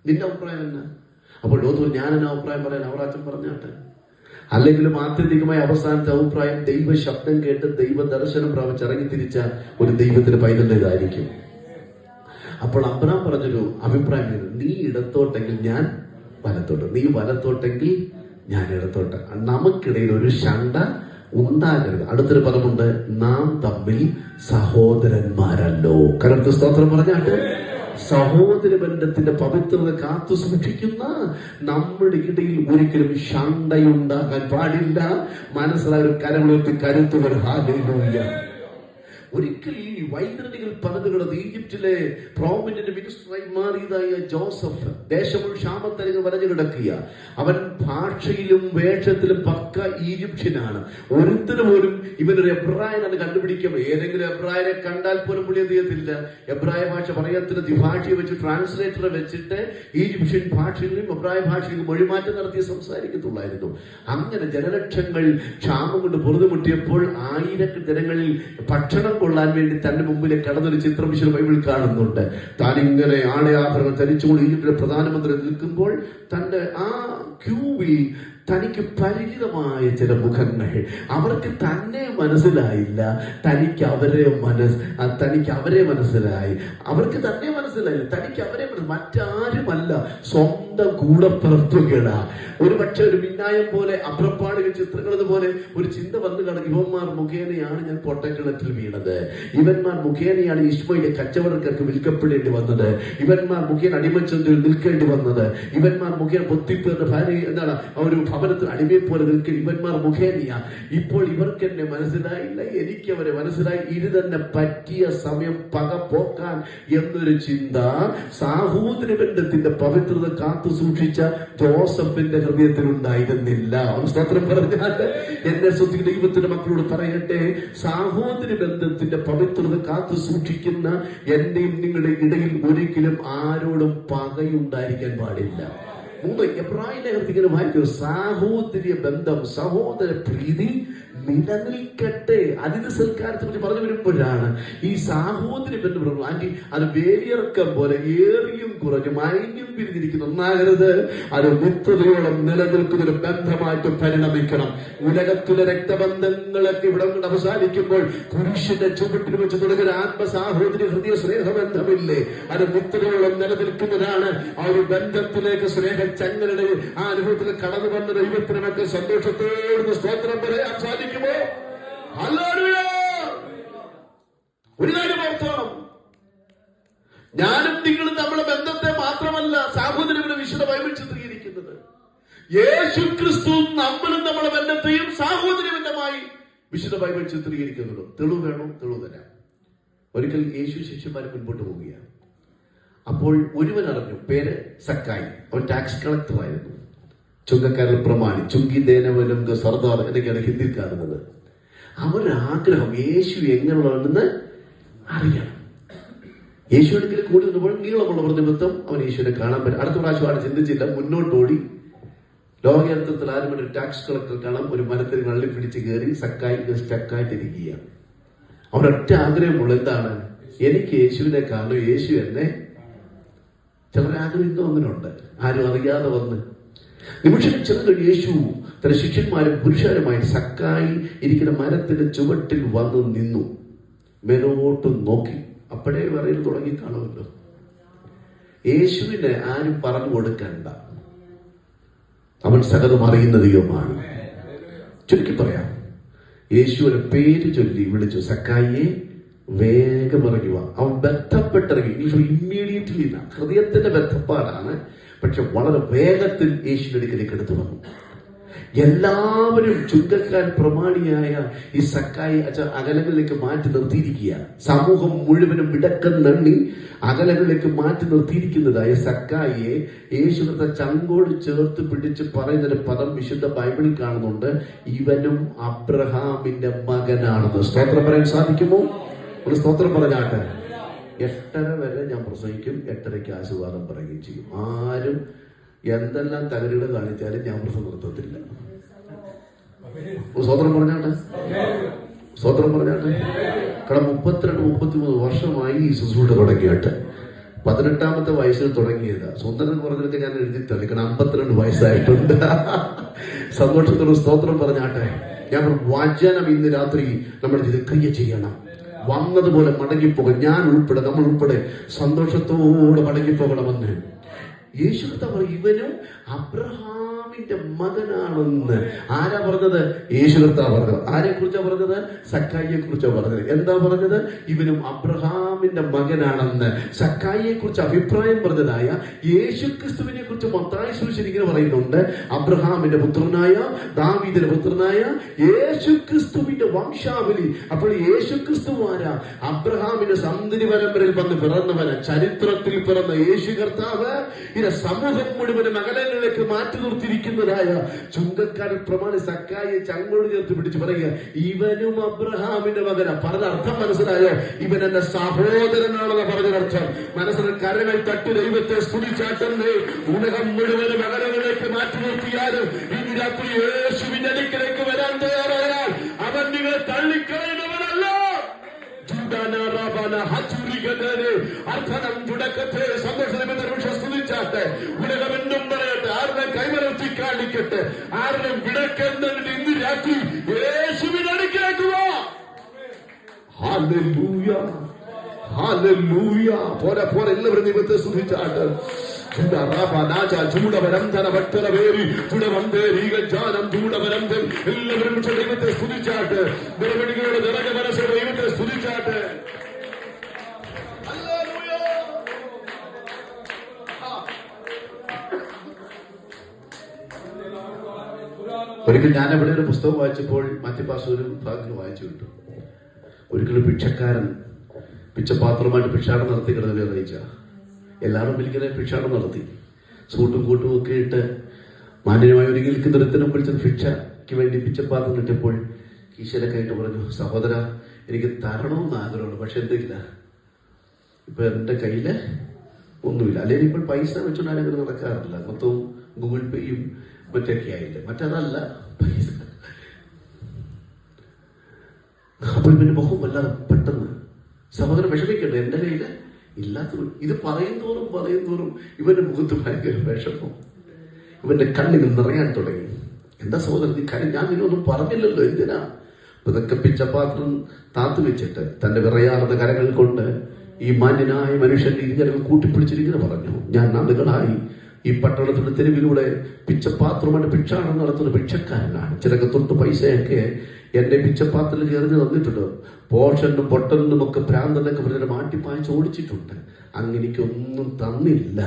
നിന്റെ അഭിപ്രായം എന്നാ? അപ്പോൾ ലോത്ത്, ഞാൻ എന്നെ അഭിപ്രായം പറയാൻ അവറാച്ചൻ പറഞ്ഞാട്ടെ. അല്ലെങ്കിലും ആത്യന്തികമായ അവസാനത്തെ അഭിപ്രായം ദൈവ ശബ്ദം കേട്ട് ദൈവ ദർശനം പ്രാപിച്ച് ഇറങ്ങി തിരിച്ച ഒരു ദൈവത്തിന്റെ പൈതലിൻ്റെതായിരിക്കും. അപ്പോൾ അബ്രാം പറഞ്ഞൊരു അഭിപ്രായം, നീ ഇടത്തോട്ടെങ്കിൽ ഞാൻ വലത്തോട്ട്, നീ വലത്തോട്ടെങ്കിൽ ഞാൻ ഇടത്തോട്ട്. നമുക്കിടയിൽ ഒരു ശണ്ട ഉണ്ടാകരുത്. അടുത്തൊരു പദമുണ്ട്, നാം തമ്മിൽ സഹോദരന്മാരല്ലോ. കരത്ത് സ്തോത്രം പറഞ്ഞാട്ട്. സഹോദര ബന്ധത്തിന്റെ പവിത്രത കാത്തു സൂക്ഷിക്കുന്ന നമ്മുടെ ഇടയിൽ ഒരിക്കലും ശണ്ടയുണ്ടാകാൻ പാടില്ല. മനസ്സിലായ ഒരു കരമുയർത്തി കരുത്തുകൾ. ഹല്ലേലൂയ. ഒരിക്കൽ ഈ വൈദ്യുതികൾ പറഞ്ഞു കിടന്ന് ഈജിപ്തിലെ പ്രോമിനന്റ് മിനിസ്റ്ററായി മാറിയതായ ജോസഫ് ദേശം ക്ഷാമത്തരങ്ങൾ വരഞ്ഞു കിടക്കുക. അവൻ ഭാഷയിലും വേഷത്തിലും പക്ക ഈജിപ്ഷ്യനാണ്. ഒരുത്തിന് പോലും ഇവനൊരു എബ്രായനാണ് കണ്ടുപിടിക്കുക. ഏതെങ്കിലും എബ്രായനെ കണ്ടാൽ പോലും പുള്ളി എന്ത് ചെയ്യത്തില്ല, എബ്രായ ഭാഷ പറയാത്തിന് ദ്വിഭാഷയെ വെച്ച് ട്രാൻസ്ലേറ്ററെ വെച്ചിട്ട് ഈജിപ്ഷ്യൻ ഭാഷയിലും എബ്രായ ഭാഷയിലും മൊഴിമാറ്റം നടത്തി സംസാരിക്കത്തുള്ളായിരുന്നു. അങ്ങനെ ജനലക്ഷങ്ങൾ ക്ഷാമം കൊണ്ട് പൊറുതുമുട്ടിയപ്പോൾ ആയിരക്കണക്കിന് ജനങ്ങളിൽ ഭക്ഷണം കൊള്ളാൻ വേണ്ടി തന്റെ മുമ്പിലെ കടന്നൊരു ചിത്രം വിശുദ്ധ ബൈബിളിൽ കാണുന്നുണ്ട്. താനിങ്ങനെ ആടയാഭരണം ധരിച്ചുകൊണ്ട് ഈജിപ്തിലെ പ്രധാനമന്ത്രി നിൽക്കുമ്പോൾ തന്റെ ആ ക്യൂവിൽ തനിക്ക് പരിചിതമായ ചില മുഖങ്ങൾ. അവർക്ക് തന്നെ മനസ്സിലായില്ല, തനിക്ക് അവരെ മനസ്സിലായി. അവർക്ക് തന്നെ മനസ്സിലായില്ല, തനിക്ക് അവരെ മറ്റാരുമല്ല, സ്വന്തം കൂടപ്പിറപ്പുകളാ. ഒരു പക്ഷെ ഒരു മിന്നായം പോലെ അഭ്രപ്പാടുകൾ ചിത്രങ്ങൾ പോലെ ഒരു ചിന്ത വന്നു കാണും. ഇവന്മാർ മുഖേനയാണ് ഞാൻ പൊട്ടക്കിണറ്റിൽ വീണത്, ഇവന്മാർ മുഖേനയാണ് ഇസ്മായിലെ കച്ചവടക്കാർക്ക് വിൽക്കപ്പെടേണ്ടി വന്നത്, ഇവന്മാർ മുഖേന അടിമച്ചന്തയിൽ നിൽക്കേണ്ടി വന്നത്, ഇവന്മാർ മുഖേന പൊത്തിപ്പേരുടെ ഭാര്യ എന്താണ് ഒരു ഭവനത്തിൽ അടിമയെ പോലെ നിൽക്കുക, ഇവന്മാർ മുഖേനയ. ഇപ്പോൾ ഇവർക്ക് എന്നെ മനസ്സിലായില്ല, എനിക്ക് അവരെ മനസ്സിലായി. ഇത് തന്നെ പറ്റിയ സമയം പക പോക്കാൻ എന്നൊരു ചിന്ത സാഹോദര്യ ബന്ധത്തിന്റെ പവിത്രത കാത്തു സൂക്ഷിച്ച ജോസഫിന്റെ ഹൃദയത്തിൽ ഉണ്ടായിരുന്നില്ല. സ്തോത്രം പറഞ്ഞാൽ എന്നെ ശ്രദ്ധിക്കുന്ന ദൈവത്തിന്റെ മക്കളോട് പറയട്ടെ, സാഹോദര്യ ബന്ധത്തിന്റെ പവിത്രത കാത്തു സൂക്ഷിക്കുന്ന എന്റെയും നിങ്ങളുടെ ഇടയിൽ ഒരിക്കലും ആരോടും പകയുണ്ടായിരിക്കാൻ പാടില്ല. എബ്രായ ലേഖനത്തിൽ ഇങ്ങനെ വായിക്കും, സാഹോദര്യ ബന്ധം, സഹോദര പ്രീതി നിലനിൽക്കട്ടെ. അതിഥി സൽക്കാരത്തെ കുറിച്ച് പറഞ്ഞു വരുമ്പോഴാണ് ഈ സാഹോദര്യ ബന്ധം പറഞ്ഞു. ആന്റി, അത് വേലിയിറക്കം പോലെ ഏറിയും കുറഞ്ഞും അയഞ്ഞും പിരിഞ്ഞിരിക്കുന്ന ഒന്നാകരുത്. അത് നിത്യതയോളം നിലനിൽക്കുന്ന ഒരു ബന്ധമായിട്ട് പരിണമിക്കണം. ഉലകത്തിലെ രക്തബന്ധങ്ങളൊക്കെ ഇവിടെ കൊണ്ട് അവസാനിക്കുമ്പോൾ കുരിശിന്റെ ചുവട്ടിൽ വെച്ച് തുടങ്ങുന്ന ആത്മസാഹോദര്യ ഹൃദയ സ്നേഹബന്ധമില്ലേ, അത് നിത്യതയോളം നിലനിൽക്കുന്നതാണ്. ആ ഒരു ബന്ധത്തിലേക്ക് സ്നേഹ ചങ്ങലയുടെ ആ അനുഭവത്തിൽ കടന്നു വന്ന ദൈവത്തിനൊക്കെ സന്തോഷത്തോട് സ്തോത്രം പറയാൻ സാധിക്കുമോ? ഹല്ലേലൂയ. ഒരു കാര്യം ഓർത്തോണം, ഞാനും നിങ്ങളും നമ്മുടെ ബന്ധത്തെ മാത്രമല്ല സാഹോദര്യങ്ങളുടെ വിശുദ്ധ ബൈബിൾ ചിത്രീകരിക്കുന്നത്. യേശു ക്രിസ്തു നമ്മളും നമ്മുടെ ബന്ധത്തെയും സാഹോദര്യ ബന്ധമായി വിശുദ്ധ ബൈബിൾ ചിത്രീകരിക്കുന്നുള്ളൂ. തെളിവ് വേണോ? തെളിവ് തരാം. ഒരിക്കൽ യേശു ശിഷ്യന്മാരെ മുൻപോട്ട് പോവുകയാണ്. അപ്പോൾ ഒരുവൻ അറിഞ്ഞു, പേര് സക്കായി. അവൻ ടാക്സ് കളക്ടർ ആയിരുന്നു, ചുങ്കക്കാരിൽ പ്രമാണി, ചുങ്കി ദേനവലും സർദാർ എന്നൊക്കെയാണ് ഹിന്ദിയിൽ കാണുന്നത്. അവരൊരാഗ്രഹം യേശു എങ്ങനെയുള്ളതെന്ന് അറിയണം. യേശു ഒരിക്കൽ കൂടി നിന്നപ്പോൾ നീളമുള്ളവർ നിമിത്തം അവൻ യേശുവിനെ കാണാൻ പറ്റും. അടുത്ത പ്രാവശ്യം ആൾ ചിന്തിച്ചില്ല, മുന്നോട്ടോടി. ലോകയന്ത്രത്തിൽ ആരും ഒരു ടാക്സ് കളക്ടർ കാണാൻ ഒരു മരത്തിൽ നള്ളി പിടിച്ച് കയറി സക്കായി സ്റ്റക്കായിട്ടിരിക്കുകയാണ്. അവരൊറ്റ ആഗ്രഹമുള്ള എന്താണ്? എനിക്ക് യേശുവിനെ കാണും, യേശു എന്നെ. ചിലർ ആഗ്രഹിക്കുന്നു, അങ്ങനെയുണ്ട്, ആരും അറിയാതെ വന്ന്. നിമിഷം ചെന്ന് യേശു തന്റെ ശിഷ്യന്മാരും പുരുഷന്മാരുമായി സക്കായി ഇരിക്കുന്ന മരത്തിന്റെ ചുവട്ടിൽ വന്ന് നിന്നു. മേലോട്ട് നോക്കി. അപ്പോഴേ പറയിൽ തുടങ്ങി കാണുമല്ലോ, യേശുവിനെ ആരും പറഞ്ഞു കൊടുക്കണ്ട, അവൻ സകലം അറിയുന്ന ദൈവമാണ്. ചുരുക്കി പറയാം, യേശുവിനെ പേര് ചൊല്ലി വിളിച്ചു, സക്കായിയെ വേഗം ഇറങ്ങി വാ. അവൻ ബന്ധപ്പെട്ടിറങ്ങി. ഇമ്മീഡിയറ്റ്ലി ഹൃദയത്തിന്റെ ബന്ധപ്പാടാണ്, പക്ഷെ വളരെ വേഗത്തിൽ യേശുവിന്റെ അടുക്കലേക്ക് എടുത്തു വന്നു. എല്ലാവരും ചുങ്കക്കാർ പ്രമാണിയായ ഈ സക്കായി അകലങ്ങളിലേക്ക് മാറ്റി നിർത്തിയിരിക്കുക. സമൂഹം മുഴുവനും വിടക്കം നണ്ണി അകലങ്ങളിലേക്ക് മാറ്റി നിർത്തിയിരിക്കുന്നതായ സക്കായിയെ യേശുവിന്റെ ചങ്കോട് ചേർത്ത് പിടിച്ച് പറയുന്നൊരു പദം വിശുദ്ധ ബൈബിളിൽ കാണുന്നുണ്ട്, ഇവനും അബ്രഹാമിന്റെ മകനാണെന്ന്. സ്തോത്രം പറയാൻ സാധിക്കുമോ? ഒരു സ്തോത്രം പറഞ്ഞാട്ടെ. 8:30 വരെ ഞാൻ പ്രസംഗിക്കും, 8:30 ആശീർവാദം പറയുകയും ചെയ്യും. ആരും എന്തെല്ലാം തകരുകൾ കാണിച്ചാലും ഞാൻ പ്രസംഗം നിർത്തത്തില്ല. സ്വതന്ത്രം പറഞ്ഞാട്ടെ, സ്വതന്ത്രം പറഞ്ഞാട്ടെ. കാരണം 32-33 വർഷമായി ഈ ശുശ്രൂഷ തുടങ്ങിയിട്ട് 18ാമത്തെ വയസ്സിൽ തുടങ്ങിയതാ. സ്വന്തം പറഞ്ഞതൊക്കെ ഞാൻ എഴുതി തളിക്കണം. 52 വയസ്സായിട്ടുണ്ട്. സന്തോഷത്തോട് സ്തോത്രം പറഞ്ഞാട്ടെ. ഞാൻ വചനം ഇന്ന് രാത്രി നമ്മൾ ഇത് ക്രിയ ചെയ്യണം. വന്നതുപോലെ മടങ്ങിപ്പോകും. ഞാൻ ഉൾപ്പെടെ, നമ്മൾ ഉൾപ്പെടെ സന്തോഷത്തോടെ മടങ്ങിപ്പോകണമെന്ന് യേശു കർത്താവ് ഇവനും അബ്രഹാമിന്റെ മകനാണെന്ന് ആരാ പറഞ്ഞത്? യേശു കർത്താവ് പറഞ്ഞത്. ആരെ കുറിച്ചാ പറഞ്ഞത്? സക്കായിയെ കുറിച്ചാ പറഞ്ഞത്. എന്താ പറഞ്ഞത്? ഇവനും അബ്രഹാമിന്റെ മകനാണെന്ന്. സക്കായിയെ കുറിച്ച് അഭിപ്രായം പറഞ്ഞതായ യേശു ക്രിസ്തുവിനെ കുറിച്ച് മത്തായി സുവിശേഷം ഇങ്ങനെ പറയുന്നുണ്ട്, അബ്രഹാമിന്റെ പുത്രനായ, ദാവീദിന്റെ പുത്രനായ യേശു ക്രിസ്തുവിന്റെ വംശാവലി. അപ്പോൾ യേശു ക്രിസ്തു ആരാ? അബ്രഹാമിന്റെ സന്തതി പരമ്പരയിൽ വന്ന് പിറന്നവന്, ചരിത്രത്തിൽ പിറന്ന യേശു കർത്താവ് സമൂഹം മുഴുവനും അകലങ്ങളിലേക്ക് മാറ്റി നിർത്തിയിരിക്കുന്നതായ ചുങ്കക്കാരൻ പ്രമാണി സക്കായിയെ ചങ്കോട് ചേർത്ത് പിടിച്ച് പറയുക, ഇവനും അബ്രഹാമിന്റെ മകനാ. പറഞ്ഞ അർത്ഥം മനസ്സിലായോ? ഇവൻ എന്റെ സഹോദരനാണെന്ന് പറഞ്ഞതർത്ഥം മനസ്സിൽ കരകൾ തട്ടി ദൈവത്തെ സ്തുതിച്ചാട്ടേ. ഉലകം മുഴുവനും അകലങ്ങളിലേക്ക് മാറ്റി നിർത്തിയാലും ഇന്ന് രാത്രി യേശുവിന്റെ അടുക്കലേക്ക് വരാൻ തയ്യാറായാൽ അവൻ നിങ്ങളെ തള്ളിക്കളയുന്നവനല്ല. അർത്ഥനം തുടക്കത്തെ സന്തോഷ സ്തുതിച്ചാട്ടെ. ഉലകമെന്നും പറയട്ടെ, ആരുടെ കൈമലർത്തി കാണിക്കട്ടെ, ആരുടെ വിടക്കെന്നിട്ട് ഇന്ന് രാത്രി യേശുവിന്റെ അടുക്കിലേക്ക് വാ. Hallelujah, hallelujah. പോരാ പോരാ, എല്ലാവരും ദൈവത്തെ സ്തുതിച്ചാട്ടെ. എല്ലാവരും ദൈവത്തെ സ്തുതിച്ചാട്ടെ. നിറവടികളുടെ നിറഞ്ഞ മനസ്സോടെ ദൈവത്തെ സ്തുതിച്ചാട്ടെ. ഒരിക്കൽ ഞാൻ അവിടെ ഒരു പുസ്തകം വായിച്ചപ്പോൾ മാത്യപ്പാസ് ഒരു ഭാഗത്ത് വായിച്ചു കിട്ടും. ഒരിക്കലും ഭിക്ഷക്കാരൻ പിച്ചപാത്രമായിട്ട് ഭിക്ഷാടനം നടത്തി കിടന്നില്ല നയിച്ച എല്ലാവരും വിളിക്കുന്ന ഭിക്ഷാടനം നടത്തി. സൂട്ടും കൂട്ടും ഒക്കെ ഇട്ട് മാന്യമായി ഒരുങ്ങി നിൽക്കുന്നൊരുത്തനും വിളിച്ചത് ഭിക്ഷയ്ക്ക് വേണ്ടി പിച്ചപ്പാത്രം കിട്ടിയപ്പോൾ ഈശ്വരൊക്കെ ആയിട്ട് പറഞ്ഞു, സഹോദര എനിക്ക് തരണമെന്ന് ആഗ്രഹമുണ്ട്, പക്ഷെ എന്തെങ്കില ഇപ്പൊ എന്റെ കയ്യില് ഒന്നുമില്ല. അല്ലെങ്കിൽ ഇപ്പോൾ പൈസ വെച്ചുകൊണ്ട് ആരെങ്കിലും നടക്കാറില്ല. മൊത്തവും ഗൂഗിൾ പേയും മറ്റൊക്കെ ആയില്ല. മറ്റതല്ല പൈസ. അപ്പോൾ ഇവന്റെ മുഖം വല്ലാതെ പെട്ടെന്ന്, സഹോദരൻ വിഷമിക്കട്ടെ, എന്റെ കയ്യില് ഇല്ലാത്ത. ഇത് പറയും തോറും ഇവന്റെ മുഖത്ത് ഭയങ്കര വിഷമം. ഇവന്റെ കണ്ണിൽ നിറയാൻ തുടങ്ങി. എന്താ സഹോദരൻ കാര്യം? ഞാൻ നിന്നൊന്നും പറഞ്ഞില്ലല്ലോ, എന്തിനാ? ഇതൊക്കെ പിച്ചപാത്രം താത്തു വെച്ചിട്ട് തന്റെ വിറയാർന്ന കരങ്ങൾ കൊണ്ട് ഈ മാന്യനായ മനുഷ്യന്റെ ഇങ്ങനെ കൂട്ടിപ്പിടിച്ചിരിങ്ങനെ പറഞ്ഞു, ഞാൻ നാളുകളായി ഈ പട്ടണത്തിന്റെ തെരുവിലൂടെ പിച്ചപാത്രമായിട്ട് ഭിക്ഷാടനം നടത്തുന്ന ഭിക്ഷക്കാരനാണ്. ചിലക്ക് തൊട്ട് പൈസയൊക്കെ എന്റെ പിച്ചപ്പാത്രത്തിൽ എറിഞ്ഞു തന്നിട്ടുണ്ട്. പോഷനും പൊട്ടനും ഒക്കെ ഭ്രാന്തനൊക്കെ പറഞ്ഞിട്ട് മാറ്റിപ്പായച്ച് ഓടിച്ചിട്ടുണ്ട്. അങ്ങനെയൊന്നും തന്നില്ല.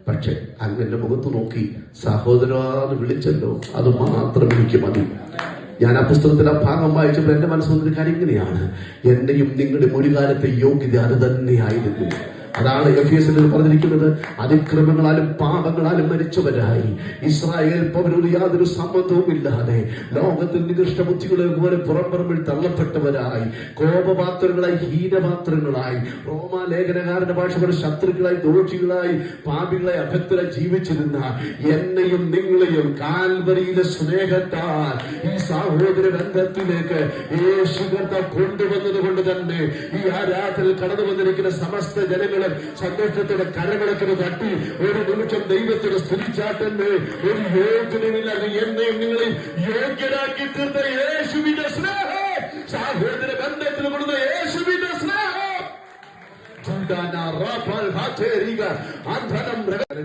പക്ഷെ അങ്ങ് എന്റെ മുഖത്ത് നോക്കി സഹോദരാന്ന് വിളിച്ചല്ലോ, അത് മാത്രം എനിക്ക് മതി. ഞാൻ ആ പുസ്തകത്തിൽ ആ ഭാഗം വായിച്ചപ്പോൾ എന്റെ മനസ്സ് വന്നൊരു കാര്യം ഇങ്ങനെയാണ്: എന്റെയും നിങ്ങളുടെ ഒരു കാലത്തെ യോഗ്യത അത് തന്നെയായിരുന്നു. അതാണ് എഫേസ്യരിൽ പറഞ്ഞിരിക്കുന്നത്. അതിക്രമങ്ങളാലും പാപങ്ങളാലും മരിച്ചവരായി ഇസ്രായേൽ പൗരന് യാതൊരു സംബന്ധവും ഇല്ലാതെ ലോകത്തിൽ നികൃഷ്ടബുദ്ധികളെ പോലെ പുറംപറമ്പിൽ തള്ളപ്പെട്ടവരായി, കോപപാത്രങ്ങളായി, ഹീനപാത്രങ്ങളായി, റോമാലേഖനകാരന്റെ ഭാഷ പോലെ ശത്രുക്കളായി, ദോഷികളായി, പാപികളായി, അഭക്തരായി ജീവിച്ചിരുന്ന എന്നെയും നിങ്ങളെയും കാൽവരിയിലെ സ്നേഹത്താൽ ഈ സഹോദര ബന്ധത്തിലേക്ക് യേശു കർത്താവ് കൊണ്ടുവന്നത് കൊണ്ട് തന്നെ ഈ ആരാധനയിൽ കടന്നു വന്നിരിക്കുന്ന സമസ്ത ജനങ്ങളെ സന്തോഷത്തോടെ കരവിളക്കിന് തട്ടി ഒരു നിമിഷം ദൈവത്തിന് സ്തുതിച്ചാട്ടെന്ന്. ഒരു യോഗ്യതയില്ലാതെ എന്നെയും നിങ്ങളെയും യോഗ്യരാക്കി തീർത്ത യേശുവിന്റെ സ്നേഹം, സഹോദര ബന്ധത്തിൽ കൊടുത്ത യേശുവിന്റെ സ്നേഹം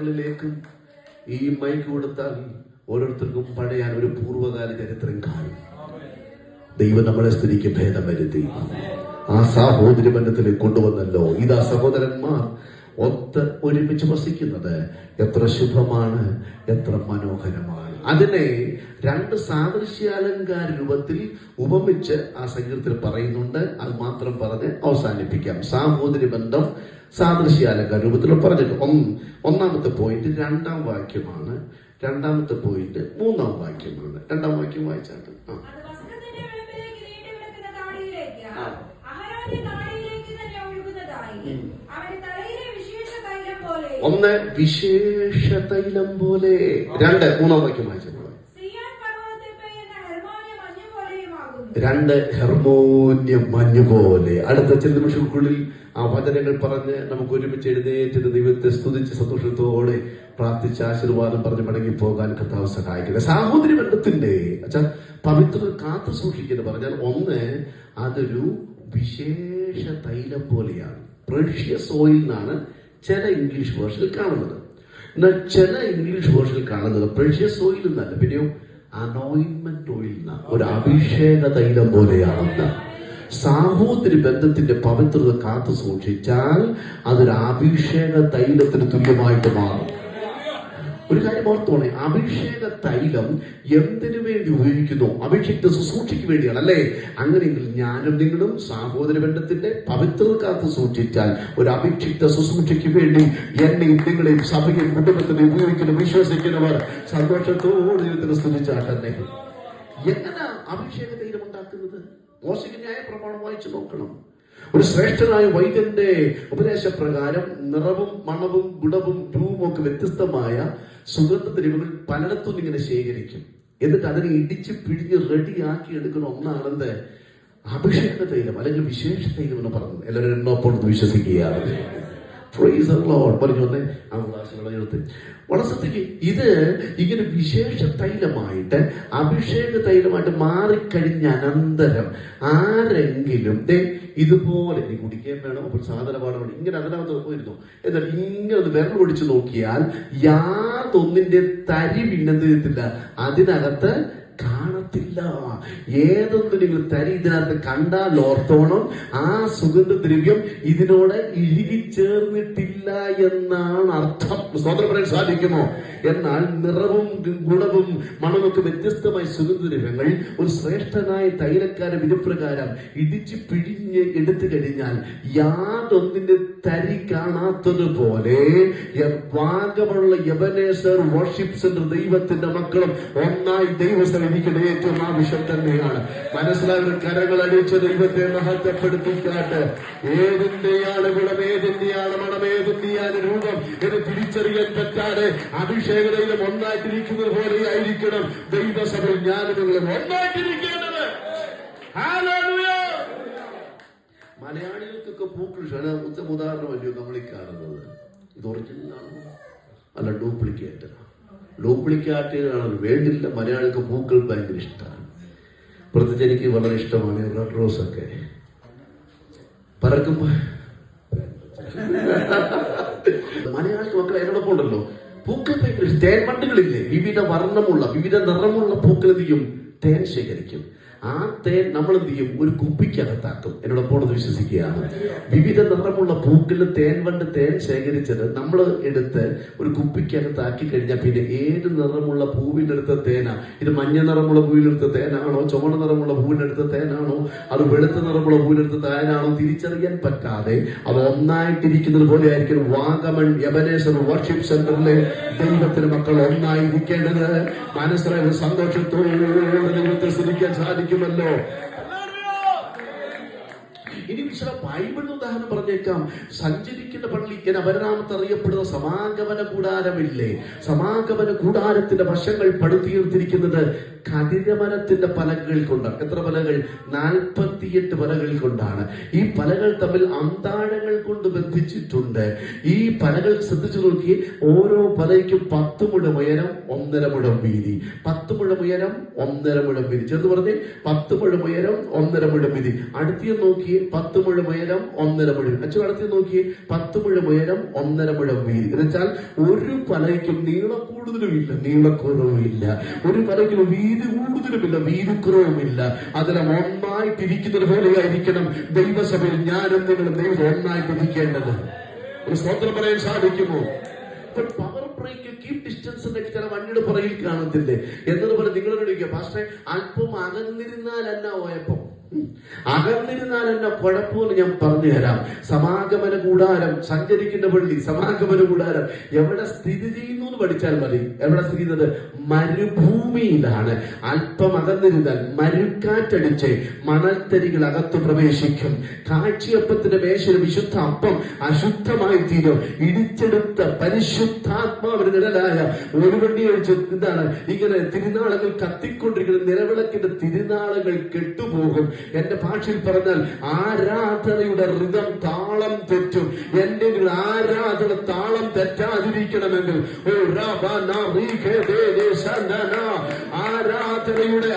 ിലേക്കും ഈ മൈക്ക് കൊടുത്താൽ ഓരോരുത്തർക്കും പഴയാൻ ഒരു പൂർവ്വകാല ചരിത്രം കാണും. ദൈവം നമ്മളെ സ്ഥിതിക്ക് ഭേദം വരുത്തി ആ സാഹോദര്യ ബന്ധത്തിലേക്ക് കൊണ്ടുവന്നല്ലോ. ഇതാ സഹോദരന്മാർ ഒത്ത് ഒരുമിച്ച് വസിക്കുന്നത് എത്ര ശുഭമാണ്, എത്ര മനോഹരമാണ്. അതിനെ രണ്ട് സാദൃശ്യാലങ്കാര രൂപത്തിൽ ഉപമിച്ച് ആ സംഗീതത്തിൽ പറയുന്നുണ്ട്. അത് മാത്രം പറഞ്ഞ് അവസാനിപ്പിക്കാം. സാഹോദര്യ ബന്ധം സാദൃശ്യാലങ്കാര രൂപത്തിൽ പറഞ്ഞിട്ട് ഒന്നാമത്തെ പോയിന്റ് 2-ാം വാക്യമാണ്, രണ്ടാമത്തെ പോയിന്റ് 3-ാം വാക്യമാണ്. 2-ാം വാക്യം വായിച്ചാട്ട് ഒന്ന് വിശേഷ തൈലം പോലെ, 2-3-ാം വാക്യം വായിച്ചപ്പോൾ 2 ഹെർമോന്യം മഞ്ഞ് പോലെ. അടുത്ത ചില നിമിഷങ്ങൾക്കുള്ളിൽ ആ വചനങ്ങൾ പറഞ്ഞ് നമുക്ക് ഒരുമിച്ച് എഴുന്നേറ്റ് ദൈവത്തെ സ്തുതിച്ച് സന്തോഷത്തോടെ പ്രാർത്ഥിച്ച് ആശീർവാദം പറഞ്ഞ് മടങ്ങി പോകാൻ കർത്താവ് സഹായിക്കട്ടെ. സാഹോദര്യ ബന്ധത്തിന്റെ പവിത്രത കാത്തു സൂക്ഷിക്കുന്നു പറഞ്ഞാൽ ഒന്ന്, അതൊരു വിശേഷ തൈലം പോലെയാണ്. പ്രഷ്യസ് ഓയിൽ എന്നാണ് ചില ഇംഗ്ലീഷ് വേർഷനിൽ കാണുന്നത്. എന്നാൽ ചില ഇംഗ്ലീഷ് വേർഷനിൽ കാണുന്നത് പ്രഷ്യസ് ഓയിൽ എന്നല്ല, പിന്നെയോ അനോയിന്റ്മെന്റ് ഓയിൽ എന്ന ഒരു അഭിഷേക തൈലം പോലെയാണെന്ന്. സാഹോദര്യ ബന്ധത്തിന്റെ പവിത്രത കാത്തു സൂക്ഷിച്ചാൽ അതൊരു അഭിഷേക തൈലത്തിന് തുല്യമായിട്ട് മാറും. ഒരു കാര്യം ഓർത്തോണേ, അഭിഷേക തൈലം എന്തിനു വേണ്ടി ഉപയോഗിക്കുന്നു? അഭിഷിക്ത ശുശ്രൂഷയ്ക്ക് വേണ്ടിയാണ്, അല്ലേ? അങ്ങനെയെങ്കിൽ ഞാനും നിങ്ങളും സാഹോദര ബന്ധത്തിന്റെ പവിത്രത കാത്തു സൂക്ഷിച്ചാൽ ഒരു അഭിഷിക്ത ശുശ്രൂഷയ്ക്ക് വേണ്ടി എന്നെയും നിങ്ങളെയും സഭയും കുടുംബത്തിനെ ഉപയോഗിക്കുന്ന വിശ്വസിക്കുന്നവർ സന്തോഷത്തോടെ ദൈവത്തിന് സ്തുതിച്ചാട്ടെ. എങ്ങനെ അഭിഷേക തൈലം ഉണ്ടാക്കുന്നത്? മോശയ്ക്ക് ന്യായപ്രമാണം വായിച്ചു നോക്കണം. ഒരു ശ്രേഷ്ഠനായ വൈദ്യന്റെ ഉപദേശപ്രകാരം നിറവും മണവും ഗുണവും രൂപവും ഒക്കെ വ്യത്യസ്തമായ സുഗന്ധദ്രവ്യങ്ങൾ പലയിടത്തും ഇങ്ങനെ ശേഖരിക്കും. എന്നിട്ട് അതിനെ ഇടിച്ച് പിഴിഞ്ഞ് റെഡിയാക്കി എടുക്കുന്ന ഒന്നാണെന്ത്? അഭിഷേക തൈലം അല്ലെങ്കിൽ വിശേഷ തൈലം എന്ന് പറയുന്നത്. എല്ലാവരും എന്നോടൊപ്പം വിശ്വസിക്കുകയാണ്. പറഞ്ഞു വന്നേ ആ ക്ലാസ്സുകളെടുത്ത് വളസത്തേക്ക് ഇത് ഇങ്ങനെ വിശേഷ തൈലമായിട്ട് അഭിഷേക തൈലമായിട്ട് മാറിക്കഴിഞ്ഞ അനന്തരം ആരെങ്കിലും ഇതുപോലെ ഇനി കുടിക്കാൻ വേണം, അപ്പോൾ സാധനമാണ് വേണം, ഇങ്ങനെ അതിനകത്ത് പോയിരുന്നു. എന്നാൽ ഇങ്ങനെ ഒന്ന് വിരൽ ഒടിച്ചു നോക്കിയാൽ യാതൊന്നിന്റെ തരി പിന്നെന്ത് ചെയ്യത്തില്ല, അതിനകത്ത് കാണത്തില്ല. ഏതൊന്നും നിങ്ങൾ തരി ഇതിനകത്ത് കണ്ടാൽ ഓർത്തോണം, ആ സുഗന്ധദ്രവ്യം ഇതിനോട് ഇഴുകിച്ചേർന്നിട്ടില്ല എന്നാണ് അർത്ഥം. സ്വതന്ത്രം പറയാൻ സാധിക്കുമോ? എന്നാൽ നിറവും ഗുണവും മണമൊക്കെ വ്യത്യസ്തമായ സുഗന്ധദ്രവ്യങ്ങൾ ഒരു ശ്രേഷ്ഠനായ തൈലക്കാര വിധപ്രകാരം ഇടിച്ച് പിഴിഞ്ഞ് എടുത്തു കഴിഞ്ഞാൽ യാതൊന്നിന്റെ തരി കാണാത്തതുപോലെ വാഗമുള്ള യബനേസർ വർഷിപ്പ് സെന്റർ ദൈവത്തിന്റെ മക്കളും ഒന്നായി ദൈവസ്ഥലം എനിക്കിടെ ഏറ്റവും ആവശ്യം തന്നെയാണ്. മനസ്സിലായ കരങ്ങൾ അടിച്ച് ദൈവത്തെ മഹത്വപ്പെടുത്തിക്കാട്ട്. ഏതിന്റെയാണ് ഗുണം, ഏതിന്റെയാണ് മണം, ഏതിന്റെയാണ് രൂപം എന്ന് തിരിച്ചറിയാൻ പറ്റാതെ അഭിഷേകതയിലും ഒന്നായിട്ടിരിക്കുന്നത് പോലെ ആയിരിക്കണം ദൈവസഭയിൽ ഞാനും നിങ്ങളും ഒന്നായിട്ടിരിക്കേണ്ടത്. മലയാളികൾക്കൊക്കെ പൂക്കൾ ഉദാഹരണമല്ലോ നമ്മൾ ഈ കാണുന്നത്. ഇത് ഒറിജിനലാണോ അല്ല ഡ്യൂപ്ലിക്കേറ്റ്? ഡ്യൂപ്ലിക്കേറ്റുകളാണ് വേണ്ടില്ല. മലയാളികൾക്ക് പൂക്കൾ ഭയങ്കര ഇഷ്ടമാണ്. പ്രത്യേകിച്ച് എനിക്ക് വളരെ ഇഷ്ടമാണ് റെഡ് റോസൊക്കെ പറക്കുമ്പോ. മലയാളിക്ക് മക്കൾ എന്നോടൊപ്പം ഉണ്ടല്ലോ പൂക്കൾ ഭയങ്കര തേൻവണ്ടുകളില്ലേ, വിവിധ വർണ്ണമുള്ള വിവിധ നിറമുള്ള പൂക്കൾ എന്ത് ചെയ്യും? തേൻ ശേഖരിക്കും. ആ തേൻ നമ്മൾ എന്ത് ചെയ്യും? ഒരു കുപ്പിക്കകത്താക്കും. എന്നോടൊപ്പം വിശ്വസിക്കുകയാണ്. വിവിധ നിറമുള്ള പൂക്കളിൽ തേൻ വണ്ട് തേൻ ശേഖരിച്ചത് നമ്മൾ എടുത്ത് ഒരു കുപ്പിക്കകത്താക്കി കഴിഞ്ഞാൽ പിന്നെ ഏത് നിറമുള്ള പൂവിനെടുത്ത തേനാ? ഇത് മഞ്ഞ നിറമുള്ള പൂവിനെടുത്ത തേനാണോ, ചുവന്ന നിറമുള്ള പൂവിനെടുത്ത തേനാണോ, അത് വെളുത്ത നിറമുള്ള പൂവിനെടുത്ത തേനാണോ തിരിച്ചറിയാൻ പറ്റാതെ അത് ഒന്നായിട്ടിരിക്കുന്നത് പോലെ ആയിരിക്കും വാഗമൺ എബനേസർ വർഷിപ്പ് സെന്ററിലെ ദൈവത്തിന് മക്കൾ ഒന്നായിരിക്കേണ്ടത്. മനസ്സിലായ സന്തോഷത്തോടെ ദൈവത്തെ സ്തുതിക്കാൻ സാധിക്കുമല്ലോ. ഇനി വിശദ ബൈബിളിന് ഉദാഹരണം പറഞ്ഞേക്കാം. സഞ്ചരിക്കുന്ന പള്ളി എന്ന അപരനാമത്ത് അറിയപ്പെടുന്ന സമാഗമന കൂടാരമില്ലേ? സമാഗമന കൂടാരത്തിന്റെ വശങ്ങൾ പടുത്തീർത്തിരിക്കുന്നത് കഠിനമരത്തിന്റെ പലകൾ കൊണ്ടാണ്. എത്ര പലകൾ? 48 പലകൾ കൊണ്ടാണ്. ഈ പലകൾ തമ്മിൽ അന്താഴങ്ങൾ കൊണ്ട് ബന്ധിച്ചിട്ടുണ്ട്. ഈ പലകൾ ശ്രദ്ധിച്ചു നോക്കി, ഓരോ പലയ്ക്കും 10 മുഴം ഉയരം, 1.5 മുഴം വീതി. 10 മുഴം ഉയരം, 1.5 മുഴം വീതി. ചെറുത് പറഞ്ഞ് 10 മുഴം ഉയരം, 1.5 മുഴം വീതി. അടുത്ത നോക്കി 10 മുഴം ഉയരം, 1.5 മുഴം. അച്ഛൻ അടുത്ത് നോക്കി 10 മുഴം ഉയരം, 1.5 മുഴം വീതി. എന്ന് വെച്ചാൽ ഒരു പലയ്ക്കും നീളം കൂടുതലുമില്ല, നീളക്കുറവുമില്ല. ഒരു പലയ്ക്കും വീതി കൂടുതലുമില്ല, വീതിക്കുറവുമില്ല. അതിനെ ഒന്നായിട്ടിരിക്കുന്നത് പോലെയായിരിക്കണം ദൈവസഭയിൽ ഞാനും നിങ്ങളും ദൈവം ഒന്നായിട്ടിരിക്കേണ്ടത്. ഒരു സ്തോത്രം പറയാൻ സാധിക്കുമോ? പവർ ബ്രേക്ക് കീപ് ഡിസ്റ്റൻസ് എന്നൊക്കെ ചില വണ്ടിയുടെ പുറകിൽ കാണത്തില്ലേ? എന്നതുപോലെ നിങ്ങളോട് ചോദിക്കുക, പാസ്റ്ററെ അല്പം അകന്നിരുന്നാൽ എന്നാ പോയപ്പോ? അകന്നിരുന്നാൽ എന്നെ കുഴപ്പമെന്ന് ഞാൻ പറഞ്ഞു തരാം. സമാഗമന കൂടാരം, സഞ്ചരിക്കുന്ന പള്ളി, സമാഗമന കൂടാരം എവിടെ സ്ഥിതി ചെയ്യുന്നു എന്ന് പഠിച്ചാൽ മതി. എവിടെ സ്ഥിതി ചെയ്യുന്നത്? മരുഭൂമിയിലാണ്. അല്പം അകന്നിരുന്നാൽ മരുക്കാറ്റടിച്ച് മണൽത്തരികൾ അകത്ത് പ്രവേശിക്കും. കാഴ്ചയപ്പത്തിന്റെ മേശയിൽ വിശുദ്ധ അപ്പം അശുദ്ധമായി തീരും. ഇടിച്ചെടുത്ത പരിശുദ്ധാത്മാവിന് നിഴലായ ഒരു വണ്ടി ഒഴിച്ച് എന്താണ് ഇങ്ങനെ തിരുനാളുകൾ കത്തിക്കൊണ്ടിരിക്കുന്ന നിലവിളക്കിന്റെ തിരുനാളുകൾ കെട്ടുപോകും. എന്റെ ഭാഷയിൽ പറഞ്ഞാൽ ആരാധനയുടെ ഋതം താളം തെറ്റും. എന്റെ ആരാധന താളം തെറ്റാതിരിക്കണമെങ്കിൽ ആരാധനയുടെ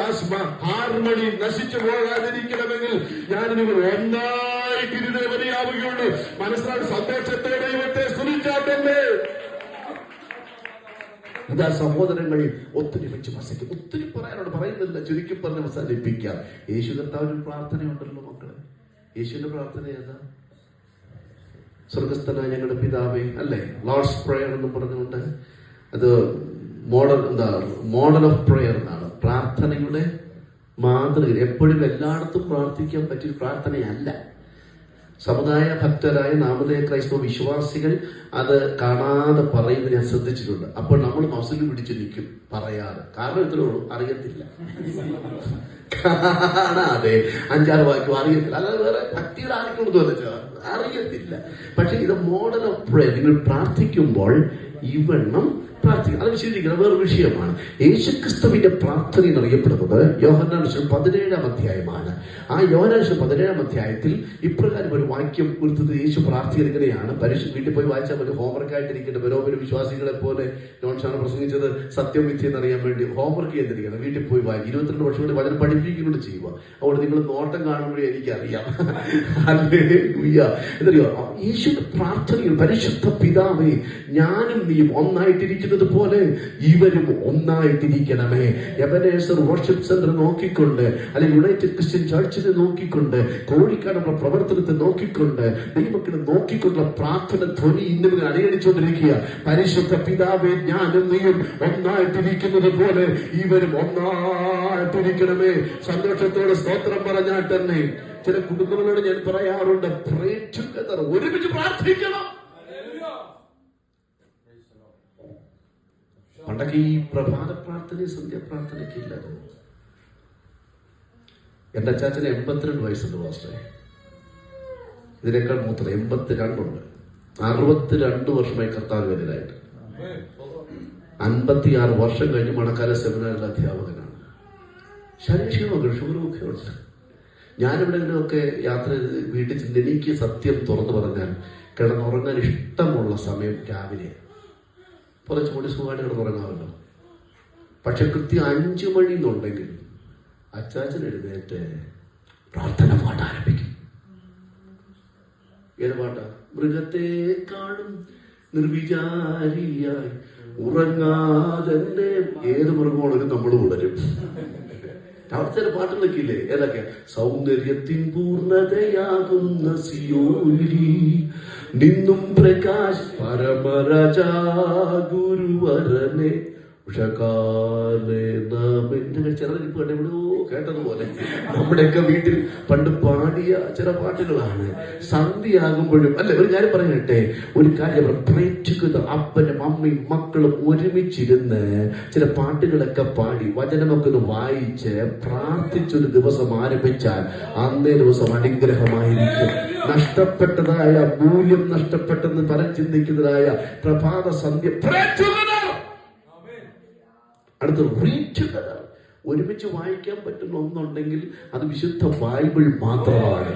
ഹാർമണി നശിച്ചു പോകാതിരിക്കണമെങ്കിൽ ഞാൻ നിങ്ങൾ ഒന്നായിട്ടിരുന്നേ മതിയാവുകയുള്ളൂ. മനസ്സിലാക്കി സന്തോഷത്തോടെ ദൈവത്തെ സ്തുതിച്ചാട്ടല്ലേ. ഇതാ സഹോദരങ്ങൾ ഒത്തിരി വെച്ച് വസിക്കും. ഒത്തിരി പറയാനോട് പറയുന്നില്ല, ചുരുക്കി പറഞ്ഞ് അവസാനിപ്പിക്കാം. യേശു കർത്താവിന് പ്രാർത്ഥനയുണ്ടല്ലോ മക്കളെ. യേശുവിന്റെ പ്രാർത്ഥന ഏതാ? സ്വർഗസ്ഥനായ ഞങ്ങളുടെ പിതാവേ, അല്ലേ? ലോർഡ്സ് പ്രേയർ എന്ന് പറഞ്ഞുകൊണ്ട് അത് മോഡൽ ഓഫ് പ്രേയർ എന്നാണ്. പ്രാർത്ഥനയുടെ മാതൃക. എപ്പോഴും എല്ലായിടത്തും പ്രാർത്ഥിക്കാൻ പറ്റിയ പ്രാർത്ഥനയല്ല. സമുദായ ഭക്തരായ നാമധേയ ക്രൈസ്തവ വിശ്വാസികൾ അത് കാണാതെ പറയുന്നത് ഞാൻ ശ്രദ്ധിച്ചിട്ടുണ്ട്. അപ്പോൾ നമ്മൾ മസിൽ പിടിച്ചു നിൽക്കും പറയാതെ. കാരണം ഇത്രയുള്ളൂ, അറിയത്തില്ല. കാണാതെ 5-6 വാക്യം അറിയത്തില്ല. അല്ലാതെ വേറെ ഭക്തിയുടെ ആർക്കും അറിയത്തില്ല. പക്ഷെ ഇത് മോഡൽ ഓഫ് പ്രേയർ. നിങ്ങൾ പ്രാർത്ഥിക്കുമ്പോൾ ഇവണ്ണം പ്രാർത്ഥിക്കണം. അത് വിശദീകരിക്കുന്ന വേറെ വിഷയമാണ്. യേശുക്രിസ്തുവിന്റെ പ്രാർത്ഥന എന്നറിയപ്പെടുന്നത് യോഹന്നാൻ 17-ാം അധ്യായമാണ്. ആ യോഹന്നാൻ 17-ാം അധ്യായത്തിൽ ഇപ്രകാരം ഒരു വാക്യം കൊടുത്തത്. യേശു പ്രാർത്ഥിക്കുന്നത് എങ്ങനെയാണ്? വീട്ടിൽ പോയി വായിച്ചാൽ മതി. ഹോംവർക്ക് ആയിട്ടിരിക്കേണ്ട ബരോബര് വിശ്വാസികളെ പോലെ നോൺസാണ് പ്രസംഗിച്ചത്. സത്യം മിഥ്യ എന്നറിയാൻ വേണ്ടി ഹോംവർക്ക് ചെയ്തിരിക്കണം. വീട്ടിൽ പോയി വായിക്കും. 22 വർഷം കൊണ്ട് വചനം പഠിപ്പിക്കുന്നുണ്ട് ചെയ്യുക. അതുകൊണ്ട് നിങ്ങൾ നോട്ടം കാണുമ്പോഴേ എനിക്കറിയാം. എന്തറിയോ? യേശുവിന്റെ പ്രാർത്ഥനയിൽ പരിശുദ്ധ പിതാവേ, ഞാനും നീയും ഒന്നായിട്ടിരിക്കുന്നത് പോലെ ഇവരും ഒന്നായിട്ടിരിക്കണമേ. എബനേസർ വർഷിപ്പ് സെന്റർ നോക്കിക്കൊണ്ട്, അല്ലെങ്കിൽ യുണൈറ്റഡ് ക്രിസ്ത്യൻ ചർച്ചിനെ നോക്കിക്കൊണ്ട്, കോഴിക്കാടുള്ള പ്രവർത്തനത്തെ നോക്കിക്കൊണ്ട്, ദൈവമക്കളെ നോക്കിക്കൊണ്ടുള്ള പ്രാർത്ഥന ധ്വനി ഇന്നും അണിയടിച്ചുകൊണ്ടിരിക്കുക. പരിശുദ്ധ പിതാവേ, ഞാനും നീയും ഒന്നായിട്ടിരിക്കുന്നത് പോലെ ഇവരും ഒന്നായിട്ടിരിക്കണമേ. സന്തോഷത്തോടെ സ്തോത്രം പറഞ്ഞാൽ തന്നെ ചില കുടുംബങ്ങളോട് ഞാൻ പറയാറുണ്ട്, pray together. ഒരുമിച്ച് പ്രാർത്ഥിക്കണം. പണ്ടൊക്കെ ഈ പ്രഭാത പ്രാർത്ഥന സന്ധ്യാപ്രാർത്ഥനയ്ക്ക് ഇല്ലത്. എന്റെ അച്ചാച്ചന് 82 വയസ്സുണ്ട് പാസ്റ്ററെ. ഇതിനേക്കാൾ മൂത്രം 82 ഉണ്ട്. 62 വർഷമായി കർത്താവിനായിട്ട്. 56 വർഷം കഴിഞ്ഞ് മണക്കാല സെമിനാറിലെ അധ്യാപകനാണ്. ശരീരക്ഷീണമൊക്കെ ഷുഗറുമൊക്കെ ഉണ്ട്. ഞാനിവിടെ നിന്നൊക്കെ യാത്ര വീട്ടിൽ ചെന്ന് എനിക്ക് സത്യം തുറന്നു പറഞ്ഞാൽ കിടന്നുറങ്ങാൻ ഇഷ്ടമുള്ള സമയം രാവിലെയാണ്. കുറച്ച് കൂടി സുഖമായിട്ട് കിടന്നുറങ്ങാമല്ലോ. പക്ഷെ കൃത്യം 5 മണി എന്നുണ്ടെങ്കിൽ അച്ചാച്ചൻ എഴുന്നേറ്റ് പ്രാർത്ഥന പാട്ട് ആരംഭിക്കും. ഏത് പാട്ടാ? മൃഗത്തെ കാണും നിർവിചാരിയായി ഉറങ്ങാതെ. ഏത് മൃഗമാണെങ്കിലും നമ്മൾ ഉണരും. അവിടുത്തെ ചില പാട്ടുകളൊക്കെ ഇല്ലേ? ഏതൊക്കെ? സൗന്ദര്യത്തിൻ പൂർണ്ണതയാകുന്ന സിയോനിൽ നിന്നും പ്രകാശ് പരമരാജാ ഗുരുവരനെ ചിലരിപ്പ് എവിടെയോ കേട്ടതുപോലെ നമ്മുടെയൊക്കെ വീട്ടിൽ പണ്ട് പാടിയ ചില പാട്ടുകളാണ്. സന്ധ്യയാകുമ്പോഴും അല്ലെ, ഒരു കാര്യം പറയട്ടെ, ഒരു കാര്യം അപ്പനും അമ്മയും മക്കളും ഒരുമിച്ചിരുന്ന് ചില പാട്ടുകളൊക്കെ പാടി വചനമൊക്കെ ഒന്ന് വായിച്ച് പ്രാർത്ഥിച്ചൊരു ദിവസം ആരംഭിച്ചാൽ അന്നേ ദിവസം അനുഗ്രഹമായിരിക്കും. നഷ്ടപ്പെട്ടതായ മൂല്യം നഷ്ടപ്പെട്ടെന്ന് ചിന്തിക്കുന്നതായ പ്രഭാത സന്ധ്യ അടുത്ത റീറ്റുകഥ ഒരുമിച്ച് വായിക്കാൻ പറ്റുന്ന ഒന്നുണ്ടെങ്കിൽ അത് വിശുദ്ധ ബൈബിൾ മാത്രമാണ്.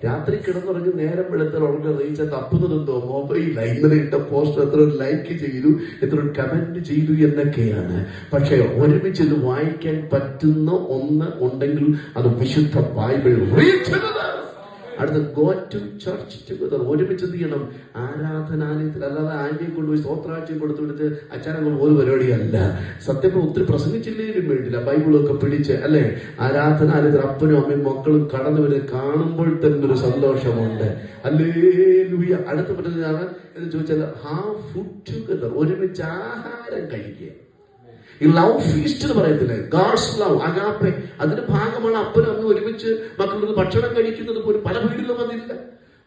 രാത്രി കിടന്നുറങ്ങി നേരം വെളുത്താൽ ഉറങ്ങി റീച്ച് തപ്പുന്നതെന്തോ മൊബൈലായി. ഇന്നലെ ഇട്ട പോസ്റ്റ് എത്ര ലൈക്ക് ചെയ്തു, എത്ര കമന്റ് ചെയ്തു എന്നൊക്കെയാണ്. പക്ഷെ ഒരുമിച്ച് ഇത് വായിക്കാൻ പറ്റുന്ന ഒന്ന് ഉണ്ടെങ്കിൽ അത് വിശുദ്ധ ബൈബിൾ റീറ്റുകഥ. അടുത്ത ഗോ ടു ചർച്ച് ടുഗദർ. ഒരുമിച്ച് എന്ത് ചെയ്യണം? ആരാധനാലയത്തിൽ. അല്ലാതെ ആന്റിയെ കൊണ്ടുപോയി സ്തോത്രാഴ്ചയും കൊടുത്തുവിടുത്ത് അച്ഛനങ്ങൾ ഒരു പരിപാടിയല്ല. സത്യം ഒത്തിരി പ്രസംഗിച്ചില്ലേലും വേണ്ടില്ല, ബൈബിളൊക്കെ പിടിച്ച് അല്ലെ ആരാധനാലയത്തിൽ അപ്പനും അമ്മയും മക്കളും കടന്നു വരുന്നത് കാണുമ്പോൾ തന്നെ ഒരു സന്തോഷമുണ്ട്. ഹല്ലേലൂയ. അടുത്ത പറ്റുന്നതാണ് എന്ന് ചോദിച്ചാൽ ഹാവ് ഫുഡ് ടുഗദർ. ഒരുമിച്ച് ആഹാരം കഴിക്കുക. ഈ ലവ് ഫീസ്റ്റ് എന്ന് പറയത്തില്ലേ, ഗാഡ്സ് ലവ്, അഗാപ്പെ, അതിന്റെ ഭാഗമാണ് അപ്പനും അമ്മയും ഒരുമിച്ച് മക്കളുടെ ഭക്ഷണം കഴിക്കുന്നത് പോലും പല വീട്ടിലും അതില്ല.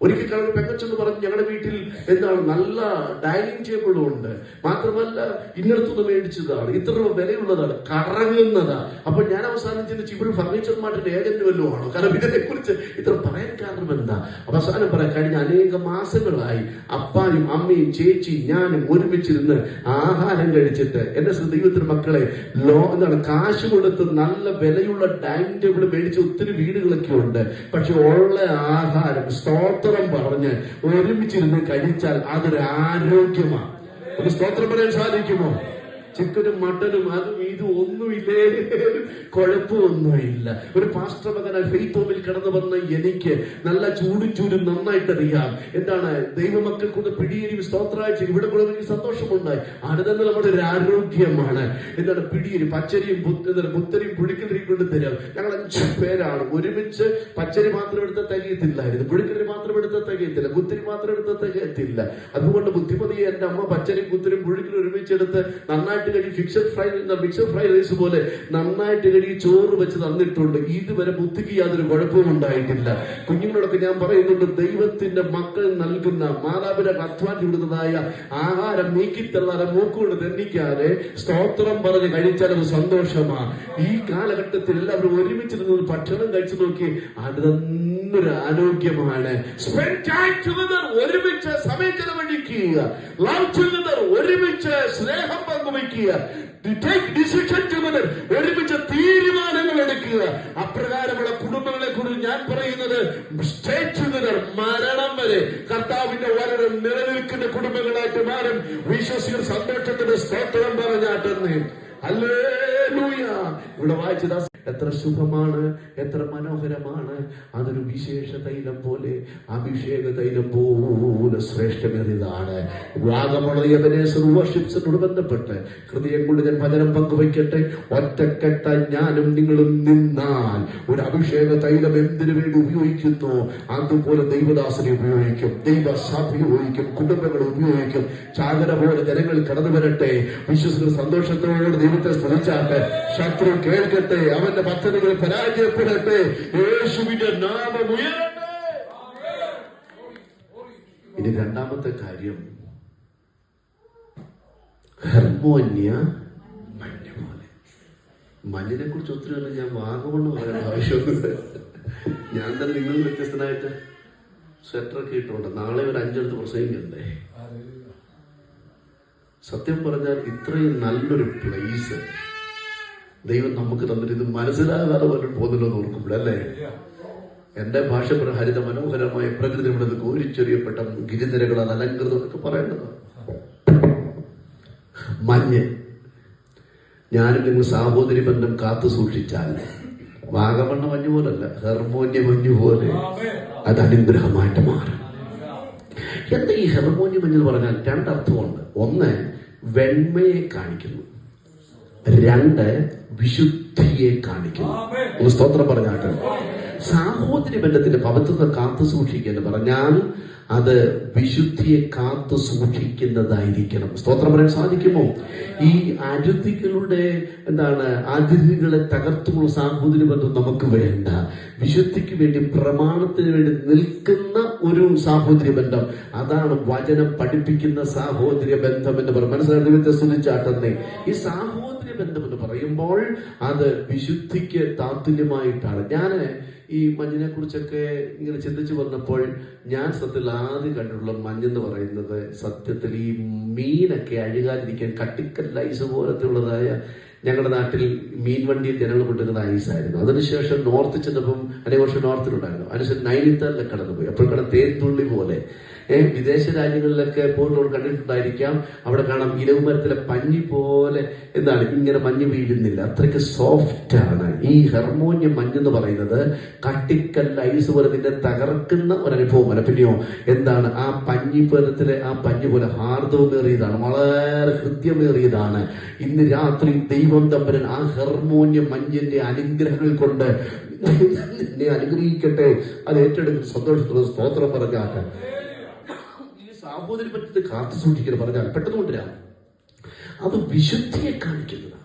ഒരിക്കൽ കാണുന്ന പെങ്ങച്ചെന്ന് പറഞ്ഞ് ഞങ്ങളുടെ വീട്ടിൽ എന്താണ് നല്ല ഡൈനിങ് ടേബിളും ഉണ്ട്, മാത്രമല്ല ഇന്നടത്തുനിന്ന് മേടിച്ചതാണ്, ഇത്ര രൂപ വിലയുള്ളതാണ്, കറങ്ങുന്നതാ. അപ്പൊ ഞാൻ അവസാനം ചിന്തിച്ചു ഇവിടെ ഫർണിച്ചർ മാർട്ടിന്റെ ഏജന്റ് വല്ലതും ആണോ? കാരണം ഇതിനെ കുറിച്ച് ഇത്ര പറയാൻ കാരണം എന്താ? അവസാനം പറയാം, കഴിഞ്ഞ അനേക മാസങ്ങളായി അപ്പായും അമ്മയും ചേച്ചിയും ഞാനും ഒരുമിച്ചിരുന്ന് ആഹാരം കഴിച്ചിട്ട് എന്റെ ദൈവത്തിന് മക്കളെ എന്താണ് കാശ് കൊടുത്ത് നല്ല വിലയുള്ള ഡൈനിങ് ടേബിൾ മേടിച്ച ഒത്തിരി വീടുകളൊക്കെ ഉണ്ട്. പക്ഷെ ഉള്ള ആഹാരം സ്തോത്രം പറഞ്ഞ് ഒരുമിച്ചിരുന്ന് കഴിച്ചാൽ അതൊരു ആരോഗ്യമാണ്. ഒരു സ്തോത്രം പറയാൻ സാധിക്കുമോ? ചിക്കനും മട്ടനും അതും ഇതും ഒന്നുമില്ലേ, കുഴപ്പമൊന്നുമില്ല. ഒരു പാസ്റ്റർ മകനായി ഫെയ്ത്ത് ഹോമിൽ കടന്നു വന്ന എനിക്ക് നല്ല ചൂടും നന്നായിട്ടറിയാം എന്താണ് ദൈവമക്കൾ കൊണ്ട് പിടിയേരി സ്തോത്രാഴ്ച ഇവിടെ കൂടെ എനിക്ക് സന്തോഷമുണ്ടായി. അത് തന്നെ നമ്മുടെ ഒരു ആരോഗ്യമാണ്. എന്താണ് പിടിയേരി പച്ചരിയും പുത്തരിയും പുളിക്കലരിയും കൊണ്ട് തരാം. ഞങ്ങൾ 5 പേരാണ് ഒരുമിച്ച്. പച്ചരി മാത്രം എടുത്ത തികയത്തില്ലായിരുന്നു, പുളിക്കലരി മാത്രം എടുത്ത തികയത്തില്ല, കുത്തിരി മാത്രം എടുത്ത തികയത്തില്ല. അതുകൊണ്ട് ബുദ്ധിമതിയെ എന്റെ അമ്മ പച്ചരിയും കുത്തിരിയും പുളിക്കലും ഒരുമിച്ചെടുത്ത് നന്നായിട്ട് കഴി മിക്സഡ് ഫ്രൈ റൈസ് പോലെ നന്നായിട്ട് കഴി ചോറ് വെച്ച് തന്നിട്ടുണ്ട്. ഇതുവരെ ബുദ്ധിക്ക് യാതൊരു കുഴപ്പവും ഉണ്ടായിട്ടില്ല. കുഞ്ഞുങ്ങളോടൊക്കെ ഞാൻ പറയുന്നുണ്ട്, ദൈവത്തിന്റെ മക്കൾ നൽകുന്ന മാതാപിതാക്കൾ അധ്വാനിച്ചു വിടുന്നതായ ആഹാരം നീക്കിത്തരുന്ന മൂക്കുകൊണ്ട് തെന്നിക്കാതെ സ്തോത്രം പറഞ്ഞ് കഴിച്ചാൽ അത് സന്തോഷമാണ്. ഈ കാലഘട്ടത്തിൽ എല്ലാവരും ഒരുമിച്ചിരുന്ന് ഭക്ഷണം കഴിച്ചു നോക്കി, അത് തന്നൊരു ആരോഗ്യമാണ്. ഒരുമിച്ച് സമയം ചെലവഴിക്കുക, ലവ് ടുഗദർ, ഒരുമിച്ച് സ്നേഹം പങ്കുവയ്ക്കുക, ഒരുമിച്ച് തീരുമാനങ്ങൾ എടുക്കുക. അപ്രകാരമുള്ള കുടുംബങ്ങളെ കുറിച്ച് ഞാൻ പറയുന്നത് മരണം വരെ കർത്താവിന്റെ വരവ് നിലനിൽക്കുന്ന കുടുംബങ്ങളായിട്ട് മാറും. വിശ്വസികൾ സന്തോഷത്തിന്റെ സ്തോത്രം പറഞ്ഞാട്ടെന്ന്. ഹല്ലേലൂയ. ഇവിടെ വായിച്ചത് എത്ര ശുഭമാണ്, എത്ര മനോഹരമാണ്. അതൊരു വിശേഷ തൈലം പോലെ, അഭിഷേക തൈലം പോലെ ശ്രേഷ്ഠമേറിയതാണ്. വർഷിപ്സിനോട് ബന്ധപ്പെട്ട് ഹൃദയം കൊണ്ട് ഞാൻ വചനം പങ്കുവയ്ക്കട്ടെ. ഒറ്റക്കെട്ട ഞാനും നിങ്ങളും നിന്നാൽ ഒരു അഭിഷേക തൈലം എന്തിനു വേണ്ടി ഉപയോഗിക്കുന്നു അതുപോലെ ദൈവദാസനെ ഉപയോഗിക്കും, ദൈവസഭ ഉപയോഗിക്കും, കുടുംബങ്ങൾ ഉപയോഗിക്കും. ചാകര പോലെ ജനങ്ങൾ കടന്നു വരട്ടെ. വിശ്വസിക്കുന്ന സന്തോഷത്തോടെ ദൈവത്തെ സ്മരിച്ചാട്ടെ. ശത്രു കേൾക്കട്ടെ, അവന്റെ പദ്ധതികൾ പരാജയപ്പെടട്ടെ. യേശുവിന്റെ നാമം ഉയരട്ടെ. ഇനി രണ്ടാമത്തെ കാര്യം, ഹെർമോന്യ മഞ്ഞ പോലെ. മഞ്ഞിനെ കുറിച്ച് ഒത്തിരി ഞാൻ വാഗമണ്ണ് പറയേണ്ട ആവശ്യമൊന്നുമില്ല. ഞാൻ തന്നെ നിങ്ങൾ വ്യത്യസ്തനായിട്ട് സ്വെറ്ററൊക്കെ ഇട്ടുണ്ട്. നാളെ ഒരു 5 എടുത്ത് പ്രസംഗിക്കണ്ടേ? സത്യം പറഞ്ഞാൽ ഇത്രയും നല്ലൊരു പ്ലേസ് ദൈവം നമുക്ക് തന്നിട്ട് ഇത് മനസ്സിലാകാതെ വരും പോകുന്നല്ലോ എന്ന് ഓർക്കുമ്പോഴല്ലേ. എന്റെ ഭാഷ ഹരിത മനോഹരമായ പ്രകൃതി ഇവിടെ കോരിച്ചൊരിയപ്പെട്ട ഗിരിനിരകളാൽ അലങ്കൃതം എന്നൊക്കെ പറയേണ്ടത്. മഞ്ഞ്, ഞാനും നിങ്ങൾ സാഹോദര്യ ബന്ധം കാത്തു സൂക്ഷിച്ചാൽ വാഗമണ്ണ മഞ്ഞു പോലല്ല, ഹെർമോന്യ മഞ്ഞു പോലെ അത് അനുഗ്രഹമായിട്ട് മാറും. എന്താ ഈ ഹെർമോന്യ മഞ്ഞ് എന്ന് പറഞ്ഞാൽ 2 അർത്ഥമുണ്ട്. ഒന്ന്, വെണ്മയെ കാണിക്കുന്നു. രണ്ട്, വിശുദ്ധിയെ കാണിക്കുന്നു. സ്തോത്രം പറഞ്ഞാട്ട്. സാഹോദര്യ ബന്ധത്തിന്റെ പവിത്രത കാത്തു സൂക്ഷിക്കുക എന്ന് പറഞ്ഞാൽ അത് വിശുദ്ധിയെ കാത്തു സൂക്ഷിക്കുന്നതായിരിക്കണം. സ്തോത്രം പറയാൻ സാധിക്കുമോ? ഈ അതിഥികളെ തകർത്തുള്ള സാഹോദര്യ ബന്ധം നമുക്ക് വേണ്ട. വിശുദ്ധിക്ക് വേണ്ടി, പ്രമാണത്തിന് വേണ്ടി നിൽക്കുന്ന ഒരു സാഹോദര്യ ബന്ധം, അതാണ് വചനം പഠിപ്പിക്കുന്ന സാഹോദര്യ ബന്ധം എന്ന് പറയും. മനസ്സിലാക്കി ദൈവത്തെ സ്തുതിച്ചാട്ടുന്നേ. ഈ സാഹോദര്യ ബന്ധം എന്ന് പറയുമ്പോൾ അത് വിശുദ്ധിക്ക് താത്തുല്യമായിട്ടാണ്. ഞാന് ഈ മഞ്ഞിനെ കുറിച്ചൊക്കെ ഇങ്ങനെ ചിന്തിച്ചു വന്നപ്പോൾ ഞാൻ സത്യത്തിൽ ആദ്യം കണ്ടിട്ടുള്ള മഞ്ഞെന്ന് പറയുന്നത് സത്യത്തിൽ ഈ മീനൊക്കെ അഴുകാതിരിക്കാൻ കട്ടിക്കൽ ഐസ് പോലത്തെ ഉള്ളതായ ഞങ്ങളുടെ നാട്ടിൽ മീൻ വണ്ടിയിൽ ജനങ്ങൾ കൊണ്ടുവരുന്നത് ഐസായിരുന്നു. അതിനുശേഷം നോർത്ത് ചെന്നപ്പം അനേക വർഷം നോർത്തിലുണ്ടായിരുന്നു. അതിനുശേഷം നൈനിത്താലിലൊക്കെ കടന്നുപോയി. അപ്പോൾ കാണാം തേൻതുള്ളി പോലെ. വിദേശ രാജ്യങ്ങളിലൊക്കെ പോലും കണ്ടിട്ടുണ്ടായിരിക്കാം. അവിടെ കാണാം ഇലവുമരത്തിലെ പഞ്ഞി പോലെ ഇങ്ങനെ മഞ്ഞ് വീഴുന്നില്ല, അത്രയ്ക്ക് സോഫ്റ്റ് ആണ്. ഈ ഹെർമോണിയം മഞ്ഞെന്ന് പറയുന്നത് കട്ടിക്കല്ല ഐസ് പോലെ നിന്നെ തകർക്കുന്ന ഒരനുഭവമല്ല. പിന്നെയോ ആ പഞ്ഞിപ്പരത്തിലെ ആ പഞ്ഞി പോലെ ഹാർദവമേറിയതാണ്, വളരെ ഹൃദ്യമേറിയതാണ്. ഇന്ന് രാത്രി ദൈവം തമ്പുരാൻ ആ ഹെർമോണിയം മഞ്ഞിന്റെ അനുഗ്രഹങ്ങൾ കൊണ്ട് എന്നെ അനുഗ്രഹിക്കട്ടെ. അത് ഏറ്റെടുക്കുന്ന സന്തോഷത്തോടെ സ്തോത്രം പറഞ്ഞാട്ടെ. സാഹോദര്യ പറ്റത്ത് കാത്തു സൂക്ഷിക്കുന്നത് പറഞ്ഞാൽ പെട്ടെന്ന് കൊണ്ടുവരാം. അത് വിശുദ്ധിയെ കാണിക്കുന്നതാണ്.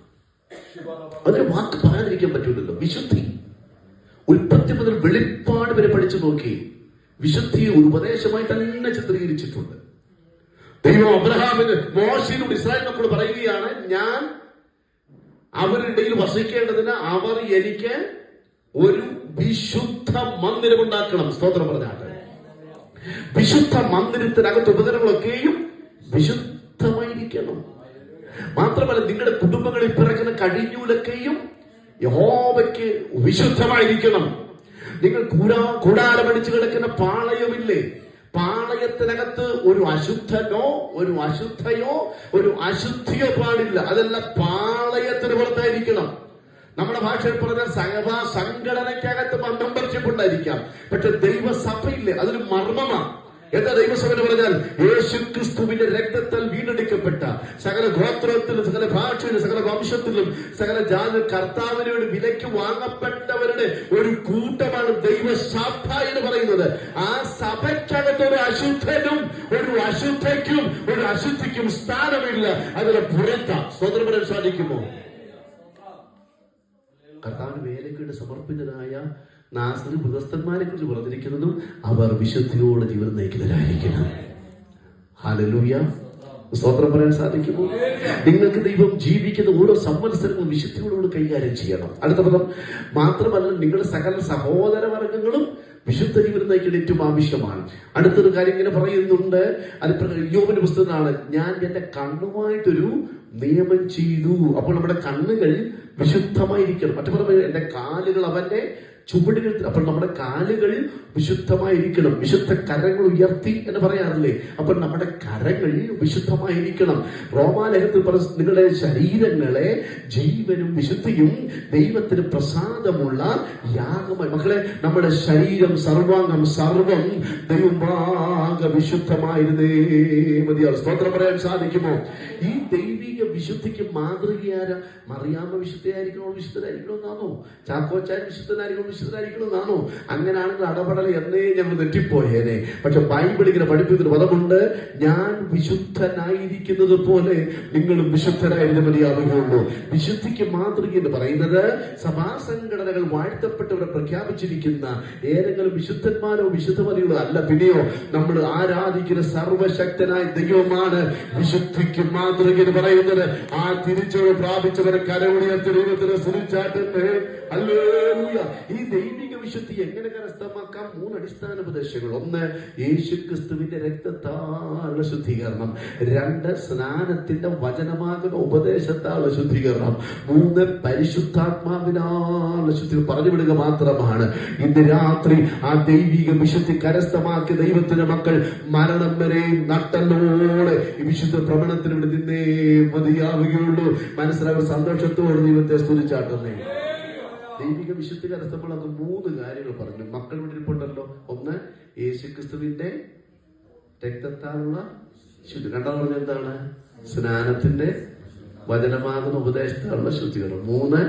അതിന് വാക്ക് പറയാതിരിക്കാൻ പറ്റൂലല്ലോ. വിശുദ്ധി ഉൽപ്പത്തി മുതൽ വെളിപ്പാട് വരെ പഠിച്ചു നോക്കി വിശുദ്ധിയെ ഒരു ഉപദേശമായി തന്നെ ചിത്രീകരിച്ചിട്ടുണ്ട്. ദൈവം അബ്രഹാമിന്, മോശയിലൂടെ ഇസ്രായേൽ മക്കളോട് പറയുകയാണ്, ഞാൻ അവരുടെ ഇടയിൽ വസിക്കേണ്ടതിന് അവർ എനിക്ക് ഒരു വിശുദ്ധ മന്ദിരമുണ്ടാക്കണം. സ്തോത്രം പറഞ്ഞാട്ടെ. വിശുദ്ധ മന്ദിരത്തിനകത്ത് ഉപകരണങ്ങളൊക്കെയും വിശുദ്ധമായിരിക്കണം. മാത്രമല്ല, നിങ്ങളുടെ കുടുംബങ്ങളിൽ പിറക്കുന്ന കഴിഞ്ഞൂലൊക്കെയും യഹോവയ്ക്ക് വിശുദ്ധമായിരിക്കണം. നിങ്ങൾ കൂടാരമടിച്ചു കിടക്കുന്ന പാളയമില്ലേ, പാളയത്തിനകത്ത് ഒരു അശുദ്ധനോ ഒരു അശുദ്ധയോ ഒരു അശുദ്ധിയോ പാടില്ല. അതെല്ലാം പാളയത്തിന് പുറത്തായിരിക്കണം. നമ്മുടെ ഭാഷയിൽ പറഞ്ഞാൽ സഭാ സംഘടനയ്ക്കകത്ത് മെമ്പർഷിപ്പ് ഉണ്ടായിരിക്കാം, പക്ഷെ ദൈവസഭയില്ലേ, അതൊരു മർമ്മമാണ്. എന്താ ദൈവസഭ എന്ന് പറഞ്ഞാൽ? യേശു ക്രിസ്തുവിന്റെ രക്തത്താൽ വീണ്ടെടുക്കപ്പെട്ട സകല ഗോത്രത്തിലും സകല ഭാഷയിലും സകല വംശത്തിലും സകല ജാതി കർത്താവിന് വേണ്ടി വിലയ്ക്ക് വാങ്ങപ്പെട്ടവരുടെ ഒരു കൂട്ടമാണ് ദൈവസഭ എന്ന് പറയുന്നത്. ആ സഭയ്ക്കകത്ത് ഒരു അശുദ്ധനും ഒരു അശുദ്ധയ്ക്കും ഒരു അശുദ്ധിക്കും സ്ഥാനമില്ല. അതിന് പുറത്താ. സ്തോത്രം പറയാൻ സാധിക്കുമോ? കർത്താവിന് വേലയ്ക്ക് വേണ്ടി സമർപ്പിതരായ നാസറി മൃഗസ്ഥന്മാരെ കുറിച്ച് പറഞ്ഞിരിക്കുന്നതും അവർ വിശുദ്ധിയോടെ ജീവിതം നയിക്കുന്നവരായിരിക്കണം. ഹല്ലേലൂയ. സ്തോത്രം പറയാൻ സാധിക്കുമോ? നിങ്ങൾക്ക് ദൈവം ജീവിക്കുന്ന ഓരോ സംവത്സരങ്ങളും വിശുദ്ധിയോട് കൈകാര്യം ചെയ്യണം. അടുത്ത പദം, മാത്രമല്ല നിങ്ങളുടെ സകല സഹോദര വർഗങ്ങളും വിശുദ്ധ ജീവിതം നയിക്കാൻ ഏറ്റവും ആവശ്യമാണ്. അടുത്തൊരു കാര്യം ഇങ്ങനെ പറയുന്നുണ്ട്, അത് യോബിന്റെ പുസ്തകമാണ്, ഞാൻ എന്റെ കണ്ണുമായിട്ടൊരു നിയമം ചെയ്തു. അപ്പോൾ നമ്മുടെ കണ്ണുകൾ വിശുദ്ധമായിരിക്കണം. മറ്റു പറഞ്ഞാൽ എന്റെ കാലുകൾ അവന്റെ ചുവടുകൾ. അപ്പോൾ നമ്മുടെ കാലുകൾ വിശുദ്ധമായിരിക്കണം. വിശുദ്ധ കരങ്ങൾ ഉയർത്തി എന്ന് പറയാറില്ലേ? അപ്പോൾ നമ്മുടെ കരങ്ങൾ വിശുദ്ധമായിരിക്കണം. റോമാലേഖനത്തിൽ പറഞ്ഞ നിങ്ങളുടെ ശരീരങ്ങളെ ജീവനും വിശുദ്ധിയും ദൈവത്തിന് പ്രസാദമുള്ള യാഗമായി. മക്കളെ, നമ്മുടെ ശരീരം സർവാംഗം സർവം ദൈവമാക വിശുദ്ധമായിരുന്നേ മതിയാവും. സ്തോത്രം പറയാൻ സാധിക്കുമോ? ഈ ദൈവിക വിശുദ്ധിക്ക് മാതൃകയാര? മറിയാമ്മ വിശുദ്ധയായിരിക്കണോ വിശുദ്ധരായിരിക്കണമെന്നാണോ? ചാക്കോച്ചാൻ വിശുദ്ധരായിരിക്കണമെന്നാണോ? അങ്ങനെയാണെങ്കിൽ അടപടൽ എന്നേ ഞങ്ങൾ തെറ്റിപ്പോയേനെ. പക്ഷെ ബൈബിൾ ഇങ്ങനെ പഠിപ്പിക്കുന്ന പദമുണ്ട്, ഞാൻ വിശുദ്ധനായിരിക്കുന്നത് പോലെ നിങ്ങളും വിശുദ്ധരായിരുന്നു മതിയാവുകയുള്ളൂ. വിശുദ്ധിക്ക് മാതൃക എന്ന് പറയുന്നത് സഭാ സംഘടനകൾ വാഴ്ത്തപ്പെട്ടവരെ പ്രഖ്യാപിച്ചിരിക്കുന്ന ഏതെങ്കിലും വിശുദ്ധന്മാരോ വിശുദ്ധമതികളോ അല്ല. പിന്നെയോ നമ്മൾ ആരാധിക്കുന്ന സർവശക്തനായ ദൈവമാണ് വിശുദ്ധിക്ക് മാതൃക എന്ന് പറയുന്നത്. ആ തിരിച്ചറിവ് പ്രാപിച്ചവരെ കരവുയർത്തി ദൈവത്തിന് സ്തുതിച്ചാട്ടെ. ഹല്ലേലൂയ. ഈ ദൈവിക വിശുദ്ധി എങ്ങനെ കരസ്ഥമാക്കാം? 3 അടിസ്ഥാന ഉപദേശങ്ങൾ. 1, യേശു ക്രിസ്തുവിന്റെ രക്തത്താലുള്ള ശുദ്ധീകരണം. 2, സ്നാനത്തിന്റെ വചനമാകുന്ന ഉപദേശത്താലുള്ള ശുദ്ധീകരണം. 3, പരിശുദ്ധാത്മാവിനാലുള്ള ശുദ്ധീകരണം. പറഞ്ഞു വിടുക മാത്രമാണ്. ഇന്ന് രാത്രി ആ ദൈവിക വിശുദ്ധി കരസ്ഥമാക്കിയ ദൈവത്തിന്റെ മക്കൾ മരണം വരെയും നട്ടലോടെ ഈ വിശുദ്ധ പ്രമാണത്തിന് വേണ്ടി നിന്നേ മതിയാവുകയുള്ളൂ. മനസ്സിലാവുന്ന സന്തോഷത്തോടെ ദൈവത്തെ സ്തുതിച്ചാട്ടുന്നേ. ദൈവിക വിശുദ്ധി കരസ്ഥപ്പോൾ അത് 3 കാര്യങ്ങൾ പറഞ്ഞു. മക്കൾ വിട്ടിരിപ്പുണ്ടല്ലോ. 1, യേശു ക്രിസ്തുവിന്റെ രക്തത്താലുള്ള ശുദ്ധി. 2 പറഞ്ഞ എന്താണ്? സ്നാനത്തിന്റെ വചനമാകുന്ന ഉപദേശത്താലുള്ള ശുദ്ധീകരണം. 3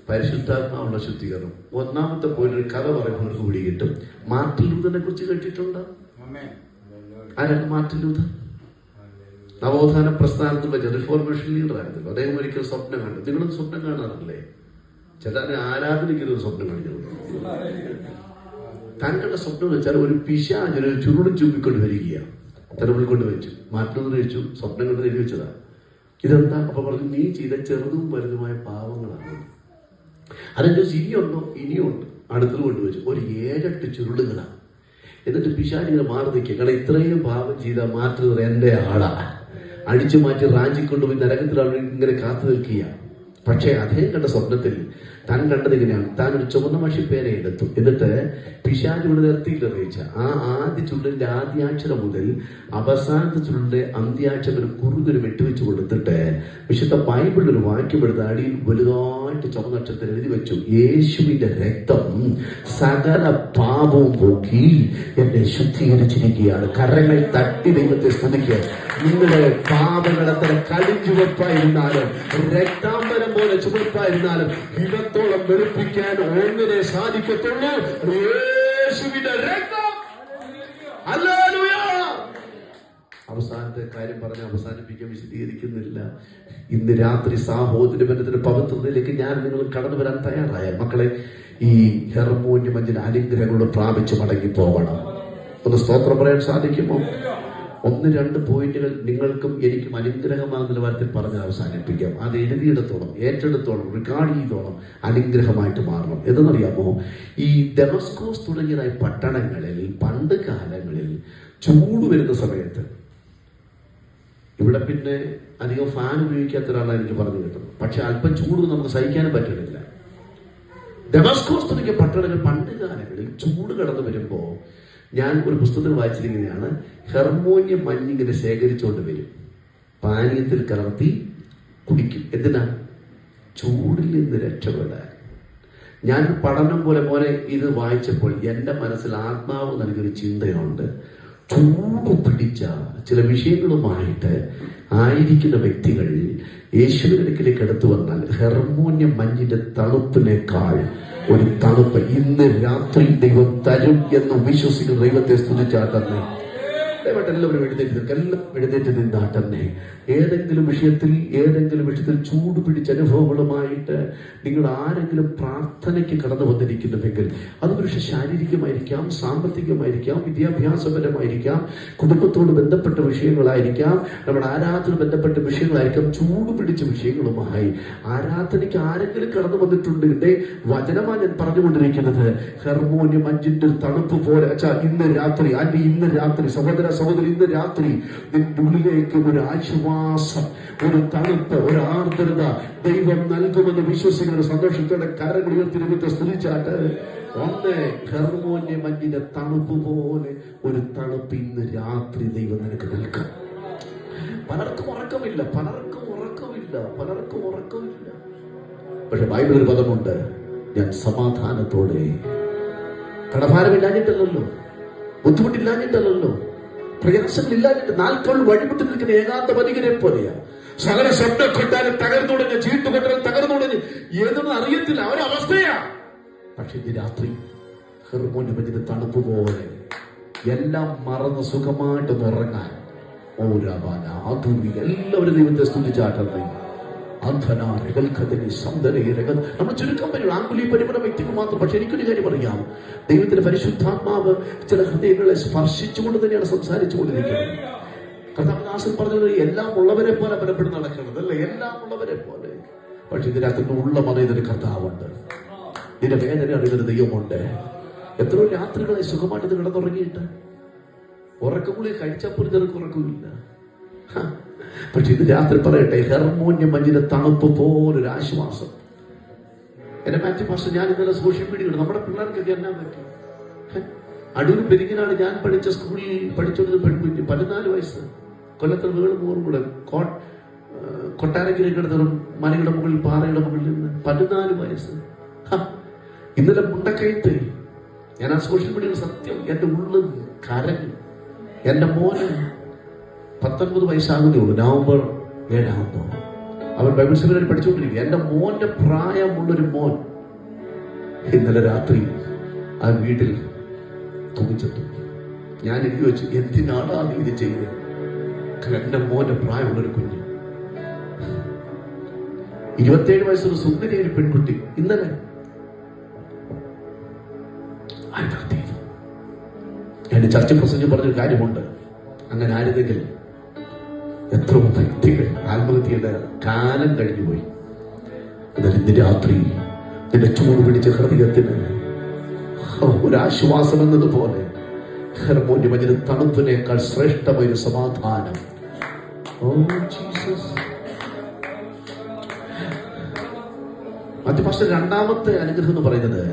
പരിശുദ്ധാത്മാവുള്ള ശുദ്ധീകരണം. 1ാമത്തെ പോയിന്റ് ഒരു കഥ പറയുന്നവർക്ക് കൂടി കിട്ടും. മാർട്ടിൻ ലൂഥറിനെ കുറിച്ച് കേട്ടിട്ടുണ്ടോ? ആരാണ് മാർട്ടിൻ ലൂഥർ? നവോത്ഥാന പ്രസ്ഥാനത്തിലുള്ള റിഫോർമേഷൻ ലീഡർ ആയിരുന്നു. അദ്ദേഹം ഒരിക്കൽ സ്വപ്നം കണ്ടു. നിങ്ങളും സ്വപ്നം കാണാറില്ലേ? ചിലരെ ആരാധനയ്ക്കൊരു സ്വപ്നം കാണിക്കുന്നു. താങ്കളുടെ സ്വപ്നം വെച്ചാൽ ഒരു പിശാചിനെ ഒരു ചുരുളും ചൂപ്പിക്കൊണ്ട് വരികയാണ്. തെരുവിൽ കൊണ്ട് വെച്ചു. മാറ്റുന്നത് കഴിച്ചു. സ്വപ്നം കൊണ്ട് എഴുതി വെച്ചതാ. ഇതെന്താ? അപ്പൊ പറഞ്ഞു, നീ ചെയ്ത ചെറുതും വലുതുമായ പാവങ്ങളാണ്. അതെന്തോ ഇനിയുണ്ടോ? ഇനിയുണ്ട്. അടുത്തത് കൊണ്ടുവച്ചു. ഒരു 7-8 ചുരുളുകളാണ്. എന്നിട്ട് പിശാചിങ്ങനെ മാറി നിൽക്കുക. കാരണം ഇത്രയും പാപം ചെയ്താൽ മാറ്റുന്നത് എന്റെ ആളാ. അടിച്ചു മാറ്റി റാഞ്ചിക്കൊണ്ടുപോയി നരകത്തിലാണ് ഇങ്ങനെ കാത്തു നിൽക്കുക. പക്ഷേ അദ്ദേഹം കണ്ട സ്വപ്നത്തിൽ താൻ കണ്ടത് ഇങ്ങനെയാണ്. താൻ ഒരു ചുവന്ന മഷിപ്പേന എടുത്തു. എന്നിട്ട് പിശാചിവിടെ നിർത്തിയിട്ട് അറിയിച്ച ആ ആദ്യ ചുരുളിന്റെ ആദ്യാക്ഷരം മുതൽ അവസാനത്തെ ചുരുളിന്റെ അന്ത്യാക്ഷരം കുറുകൊരു വെട്ടുവെച്ച് കൊടുത്തിട്ട് വിശുദ്ധ ബൈബിളിൽ ഒരു വാക്യം എടുത്ത് അടിയിൽ വലുതായിട്ട് ചുവന്ന അക്ഷരത്തിൽ എഴുതി വെച്ചു, യേശുവിന്റെ രക്തം സകല പാപവും പോക്കി എന്നെ ശുദ്ധീകരിച്ചിരിക്കുകയാണ്. കരങ്ങൾ തട്ടി ദൈവത്തെ സ്തുതിക്കുക. നിങ്ങളുടെ പാപങ്ങൾ എത്ര കടുംചുവപ്പായിരുന്നാലും രക്താംബരം പോലെ ചുവപ്പായിരുന്നാലും ഹിമത്തോളം വെളുപ്പിക്കാൻ ഒന്നിനെ സാധിക്കത്തുള്ളൂ, യേശുവിന്റെ രക്തം. ഹല്ലേലൂയ. അവസാനത്തെ കാര്യം പറഞ്ഞ് അവസാനിപ്പിക്കാൻ വിശദീകരിക്കുന്നില്ല. ഇന്ന് രാത്രി സാഹോദര്യ ബന്ധത്തിന്റെ പവിത്രതയിലേക്ക് ഞാൻ നിങ്ങൾ കടന്നു വരാൻ തയ്യാറായ മക്കളെ, ഈ ഹെർമോന്യം 5 അനുഗ്രഹങ്ങളോട് പ്രാപിച്ച് മടങ്ങി പോകണം. ഒന്ന് സ്തോത്രം പറയാൻ സാധിക്കുമോ? 1-2 പോയിന്റുകൾ നിങ്ങൾക്കും എനിക്കും അനുഗ്രഹമാകുന്ന നിലവാരത്തിൽ പറഞ്ഞ് അവസാനിപ്പിക്കാം. അത് എഴുതിയെടുത്തോളം, ഏറ്റെടുത്തോളം, റിക്കാർഡ് ചെയ്തോളം അനുഗ്രഹമായിട്ട് മാറണം. എന്തെന്നറിയാമോ? ഈ ഡെമസ്കോസ് തുടങ്ങിയതായ പട്ടണങ്ങളിൽ പണ്ട് കാലങ്ങളിൽ ചൂട് വരുന്ന സമയത്ത്, ഇവിടെ പിന്നെ അധികം ഫാൻ ഉപയോഗിക്കാത്ത ഒരാളാണ് എനിക്ക് പറഞ്ഞു കേട്ടത്. പക്ഷെ അല്പം ചൂട് നമുക്ക് സഹിക്കാനും പറ്റുന്നില്ല. ഡെമസ്കോസ് തുടങ്ങിയ പട്ടണങ്ങൾ പണ്ട് കാലങ്ങളിൽ ചൂട് കടന്നു വരുമ്പോൾ ഞാൻ ഒരു പുസ്തകത്തിൽ വായിച്ചിരിക്കുന്നതാണ്, ഹെർമോന്യം മഞ്ഞിങ്ങനെ ശേഖരിച്ചുകൊണ്ട് വരും, പാനീയത്തിൽ കലർത്തി കുടിക്കും. എന്തിനാ? ചൂടിൽ നിന്ന് രക്ഷപ്പെടാൻ. ഞാൻ പഠനം പോലെ മോനെ ഇത് വായിച്ചപ്പോൾ എൻ്റെ മനസ്സിൽ ആത്മാവ് നൽകിയൊരു ചിന്തയുണ്ട്. ചൂട് പിടിച്ച ചില വിഷയങ്ങളുമായിട്ട് ആയിരിക്കുന്ന വ്യക്തികൾ യേശുവിന്റെ അടുക്കിലേക്ക് എടുത്തു വന്നാൽ ഹെർമോന്യം മഞ്ഞിന്റെ തണുപ്പിനേക്കാൾ ഒരു തണുപ്പ് ഇന്ന് രാത്രി ദൈവം തരും എന്ന് വിശ്വസിക്കുന്ന ദൈവത്തെ സ്തുതിച്ചാട്ടെ. എല്ലാവരും എഴുന്നേറ്റ് നിന്നാട്ടെ. ഏതെങ്കിലും വിഷയത്തിൽ ചൂട് പിടിച്ച അനുഭവങ്ങളുമായിട്ട് നിങ്ങൾ ആരെങ്കിലും പ്രാർത്ഥനയ്ക്ക് കടന്നു വന്നിരിക്കുന്നുവെങ്കിൽ അത് പക്ഷെ ശാരീരികമായിരിക്കാം, സാമ്പത്തികമായിരിക്കാം, വിദ്യാഭ്യാസപരമായിരിക്കാം, കുടുംബത്തോട് ബന്ധപ്പെട്ട വിഷയങ്ങളായിരിക്കാം, നമ്മുടെ ആരാധന ബന്ധപ്പെട്ട വിഷയങ്ങളായിരിക്കാം. ചൂട് പിടിച്ച വിഷയങ്ങളുമായി ആരാധനയ്ക്ക് ആരെങ്കിലും കടന്നു വന്നിട്ടുണ്ടെങ്കിൽ വചനമാണ് ഞാൻ പറഞ്ഞുകൊണ്ടിരിക്കുന്നത്. ഹെർമോന്യം 5 തണുപ്പ് പോലെ ഇന്ന് രാത്രി, ഇന്ന് രാത്രി സഹോദരി, ഇന്ന് രാത്രി നിന്റെ ഉള്ളിലേക്ക് ഒരു ആശ്വാസം, ഒരു തണുപ്പ്, ഒരു ആർദ്രത ദൈവം നൽകുമെന്ന് വിശ്വസിക്കുന്ന സന്തോഷത്തോടെ കരങ്ങൾ ഉയർത്തി സ്തുതിച്ചാട്ട്. ഹെർമോന്യം മഞ്ഞിന്റെ തണുപ്പ് പോലെ ഒരു തണുപ്പ് ഇന്ന് രാത്രി ദൈവം നിനക്ക് നൽകാം. പലർക്കും ഉറക്കമില്ല. പക്ഷെ ബൈബിളിൽ പദമുണ്ട്, ഞാൻ സമാധാനത്തോടെ, കടഭാരമില്ലാഞ്ഞിട്ടല്ലോ, ബുദ്ധിമുട്ടില്ലാഞ്ഞിട്ടല്ലോ, പ്രയാസങ്ങളില്ലാഞ്ഞിട്ട്, നാൽക്കൾ വഴിമുട്ടി നിൽക്കുന്ന ഏകാന്ത മനികരെ പോലെയാ. സകല ശബ്ദം കൊട്ടാലും തകർന്നുടഞ്ഞ്, ചീട്ടുകൊട്ടാലും തകർന്നുടഞ്ഞ്, ഏതൊന്നും അറിയത്തില്ല, അവരവസ്ഥയാ. പക്ഷെ ഇന്ന് രാത്രി ഹെർമോന്യം മഞ്ഞിന്റെ തണുപ്പ് പോലെ എല്ലാം മറന്ന് സുഖമായിട്ടൊന്ന് ഉറങ്ങാൻ എല്ലാവരും ദൈവത്തെ സ്തുതിച്ചാട്ടെ. നമ്മൾ ചുരുക്കം പറയും ആംഗുലി പരിമണ വ്യക്തിക്ക് മാത്രം. പക്ഷെ എനിക്കൊരു കാര്യം അറിയാം, ദൈവത്തിന്റെ പരിശുദ്ധാത്മാവ് ചില ഹൃദയങ്ങളെ സ്പർശിച്ചുകൊണ്ട് തന്നെയാണ് സംസാരിച്ചു കൊണ്ടിരിക്കുന്നത്. കർത്താവ് പറഞ്ഞത് എല്ലാം ഉള്ളവരെ പോലെ ബലപ്പെട്ട് നടക്കുന്നത് അല്ലേ, എല്ലാം ഉള്ളവരെ പോലെ. പക്ഷെ ഇതിനകത്ത് ഉള്ള മറിയുന്നൊരു കർത്താവുണ്ട്, ഇതിന്റെ വേദന അറിയുന്നൊരു ദൈവമുണ്ട്. എത്രയോ രാത്രികളെ സുഖമായിട്ട് കിടന്നുറങ്ങിയിട്ട് ഉറക്കമുള്ളി കഴിച്ചപ്പോൾ ചെറുക്ക് ഉറക്കമില്ല. പക്ഷെ ഇത് രാത്രി പറയട്ടെ, ഹെർമോന്യം മഞ്ഞിന്റെ തണുപ്പ് പോലൊരു ആശ്വാസം. എന്റെ മാത്യു പാസ്റ്റർ, ഞാൻ ഇന്നലെ സോഷ്യൽ മീഡിയയിൽ നമ്മുടെ പിള്ളേർക്കൊക്കെ എന്നാ പറ്റി? അടൂർ പെരിങ്ങനാണ് ഞാൻ പഠിച്ച സ്കൂളിൽ പഠിച്ചുകൊണ്ടിരുന്ന പെൺകുട്ടി, 14 വയസ്സ്, കൊല്ലത്തിൽ വീട് 100 കൂടെ കൊട്ടാരക്കരയ്ക്ക് അടുത്ത മലയുടെ മുകളിൽ, പാറയുടെ മുകളിൽ നിന്ന് 14 വയസ്സ്. ഇന്നലെ മുണ്ടക്കയത്ത് ഞാൻ ആ സോഷ്യൽ മീഡിയയിൽ സത്യം എന്റെ ഉള്ളിൽ കരഞ്ഞു. എന്റെ മോന് 19 വയസ്സാകുന്നേ ഉള്ളൂ. നവംബർ 7 ആകുമ്പോൾ അവൻ ബൈബിൾ സെമിനാറിൽ പഠിച്ചുകൊണ്ടിരിക്കുക. എന്റെ മോന്റെ പ്രായമുള്ളൊരു മോൻ ഇന്നലെ രാത്രി ആ വീട്ടിൽ തൂങ്ങിച്ചെത്തു. ഞാൻ എഴുതി വെച്ചു, എന്തിനാണ് നീ ഇത് ചെയ്തത്? എന്റെ മോന്റെ പ്രായമുള്ളൊരു കുഞ്ഞ്, 27 വയസ്സുള്ള സുന്ദരി ഒരു പെൺകുട്ടി ഇന്നലെ എന്റെ ചർച്ച പ്രസംഗം പറഞ്ഞൊരു കാര്യമുണ്ട്. അങ്ങനെ ആയിരുന്നെങ്കിൽ എത്ര വ്യക്തികൾ ആത്മഹത്യയുടെ കാലം കഴിഞ്ഞുപോയി. എന്നാൽ ഇന്ന് രാത്രി നിന്റെ ചൂട് പിടിച്ച ഹൃദയത്തിന് ഒരാശ്വാസം എന്നതുപോലെ ഹെർമോന്യം അതിന് തണുപ്പിനേക്കാൾ ശ്രേഷ്ഠമായ സമാധാനം. മധ്യപാസ്റ്റർ രണ്ടാമത്തെ അനുഗ്രഹം എന്ന് പറയുന്നത്